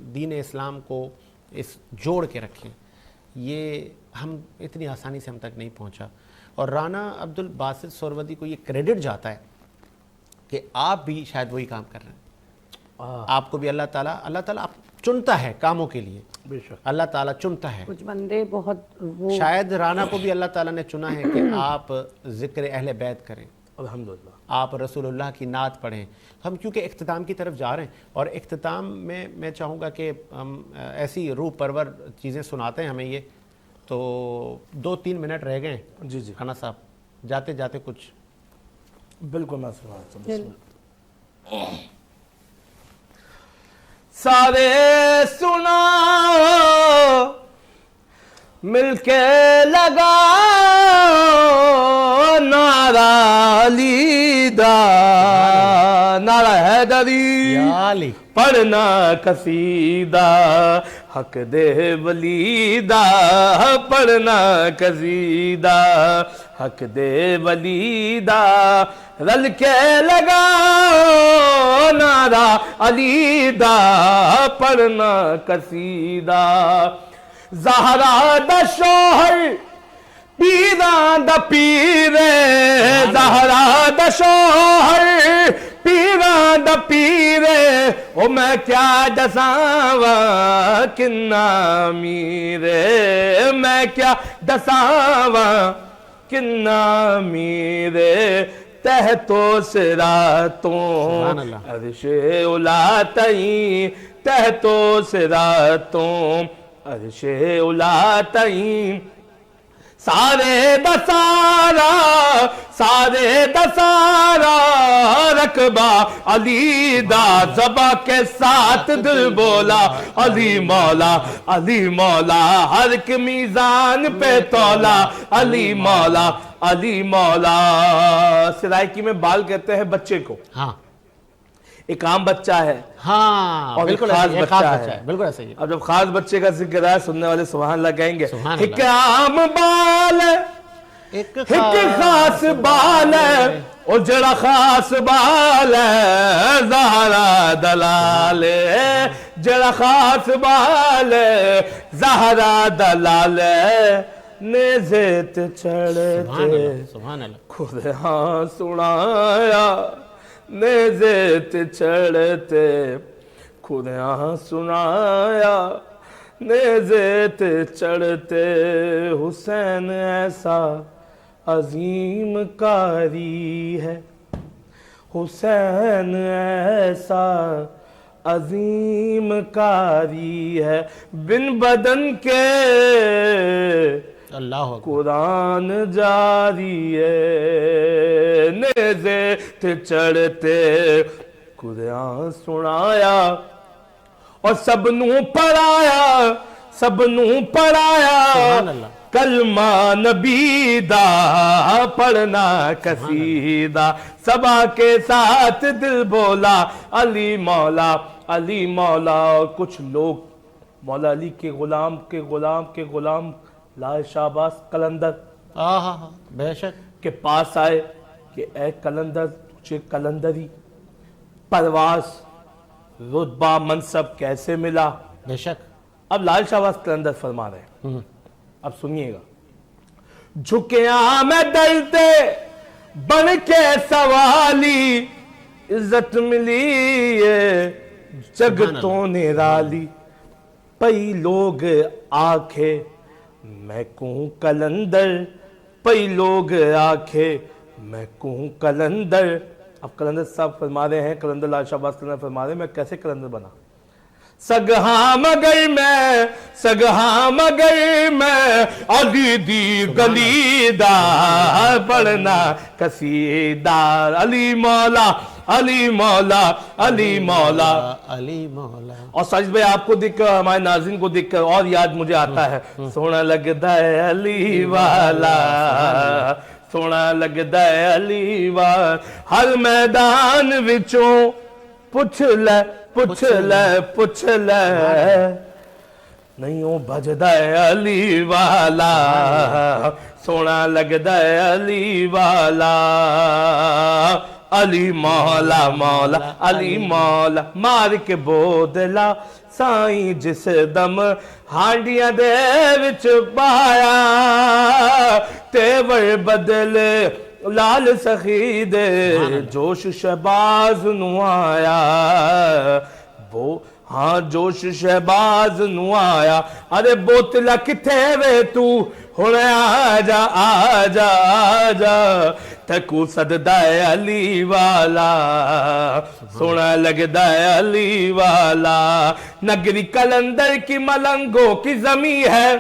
दीन इस्लाम को इस जोड़ के रखें। ये हम इतनी आसानी से हम तक नहीं पहुंचा। और राना अब्दुल बासित सोहरवर्दी को ये क्रेडिट जाता है کہ آپ بھی شاید وہی کام کر رہے ہیں. آپ کو بھی اللہ تعالیٰ آپ چنتا ہے کاموں کے لیے. بے شک. اللہ تعالیٰ چنتا ہے. کچھ بندے بہت وہ شاید رانا کو بھی اللہ تعالیٰ نے چنا ہے کہ آپ ذکر اہل بیت کریں, الحمدللہ. آپ رسول اللہ کی نعت پڑھیں. ہم کیونکہ اختتام کی طرف جا رہے ہیں, اور اختتام میں میں چاہوں گا کہ ہم ایسی روح پرور چیزیں سناتے ہیں ہمیں یہ, تو 2-3 منٹ رہ گئے. جی جی کھانا صاحب جاتے جاتے کچھ. بالکل میں سناتا ہوں. سارے سنا مل کے لگا نعرہ علی دا, نعرہ حیدری علی پڑھنا قصیدہ حق دے ولیدہ, پڑھنا قصیدہ حق دے ولیدہ, رل کے لگا نعرہ علی دا, پڑھنا قصیدہ. زہرا دا شوہر پیران دا پیرے, زہرا دا شوہر پیران دا پیرے, او میں کیا دساواں کنا میرے, میں کیا دساواں کنا میرے, تحتو صراطوں عرش اولا تئیں, تحتو صراطوں عرش اولا تئیں, سارے دسارا سارے دسارا رقبہ علی دا, زبا کے ساتھ دل بولا علی مولا علی مولا, ہر ایک میزان پہ تولا علی مولا علی مولا. سرائکی میں بال کہتے ہیں بچے کو. ہاں ایک عام بچہ ہے, ہاں اور بالکل خاص ایسے, بچہ ہے. بالکل ایسے ہی. اب جب خاص بچے کا ذکر ہے, سننے والے سبحان اللہ کہیں گے. سبحان ایک اللہ. عام بال ہے, ایک ایک خاص بال ہے, اور جڑا خاص بال ہے زہرا دلال ہے, جڑا خاص بال ہے زہرا دلال ہے, نیزت چڑھتے سبحان اللہ. خود ہاں سنایا, نیزت چڑھتے خود ہاں سنایا, نیزت چڑھتے حسین ایسا عظیم کاری ہے, حسین ایسا عظیم کاری ہے, بن بدن کے اللہ اکبر. قرآن جاری ہے, نیزت چڑھتے قرآن سنایا, اور سب نو پڑھایا, سب نو پڑھایا کلمہ نبی دا, پڑھنا قصیدہ, سبا کے ساتھ دل بولا علی مولا علی مولا. اور کچھ لوگ مولا علی کے غلام کے غلام کے غلام لال شہباز قلندر بے شک کے پاس آئے کہ اے قلندر, تجھے قلندری پرواز رتبہ منصب کیسے ملا؟ بے شک. اب لال شہباز قلندر فرما رہے ہیں, اب سنیے گا. جھکیاں میں ڈرتے بن کے سوالی, عزت ملی ہے جگ تو نرالی, پئی لوگ آکھے میں کہوں قلندر, پئی لوگ آکھے میں کہوں قلندر. اب قلندر صاحب فرما رہے ہیں, قلندر لال شہباز قلندر فرما رہے ہیں, میں کیسے قلندر بنا؟ سگہاں مگر میں, سگہاں مگر میں علی دی گلی دا, پڑھنا قصیدہ علی مولا علی مولا علی مولا علی مولا. اور ساجد بھائی آپ کو دیکھ کر, ہمارے ناظرین کو دیکھ کر اور یاد مجھے آتا ہے, سونا لگتا ہے علی والا, سونا لگتا ہے علی والا, ہر میدان وچوں پوچھ لے پوچھ لے پوچھ لے, نہیں او بجدا ہے علی والا, سونا لگتا ہے علی والا, علی مولا مولا علی مولا. مار کے بودلا سائیں جس دم ہانڈیاں دے وچ پایا, تیور بدل لال سخی دے جوش شہباز نو آیا وہ ہاں جوش شہباز نو آیا ارے بوتلا کتھے وے تو ہن آجا آجا آجا تکو سددا ہے علی والا سونا لگدا ہے علی والا نگری قلندر کی ملنگوں کی زمیں ہے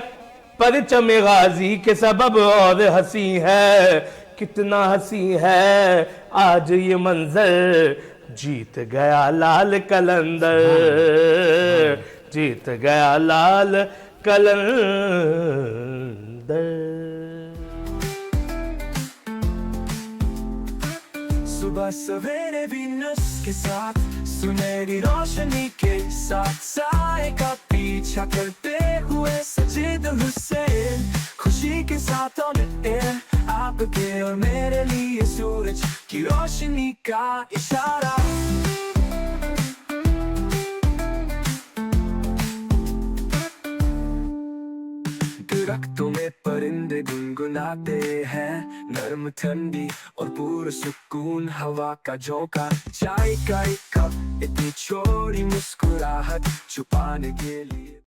پرچم غازی کے سبب اور ہنسی ہے کتنا ہنسی ہے آج یہ منظر جیت گیا لال قلندر جیت گیا لال قلندر صبح سویرے وینس کے ساتھ سنہری روشنی کے ساتھ سائے کا پیچھا کرتے ہوئے سجید حسین خوشی کے ساتھ آن ایئر آپ کے اور میرے لیے سورج کی روشنی کا اشارہ درختوں میں پرندے گنگناتے ہیں نرم ٹھنڈی اور پرسکون ہوا کا جھونکا چائے کا ایک کپ اتنی چھوٹی مسکراہٹ چھپانے کے لیے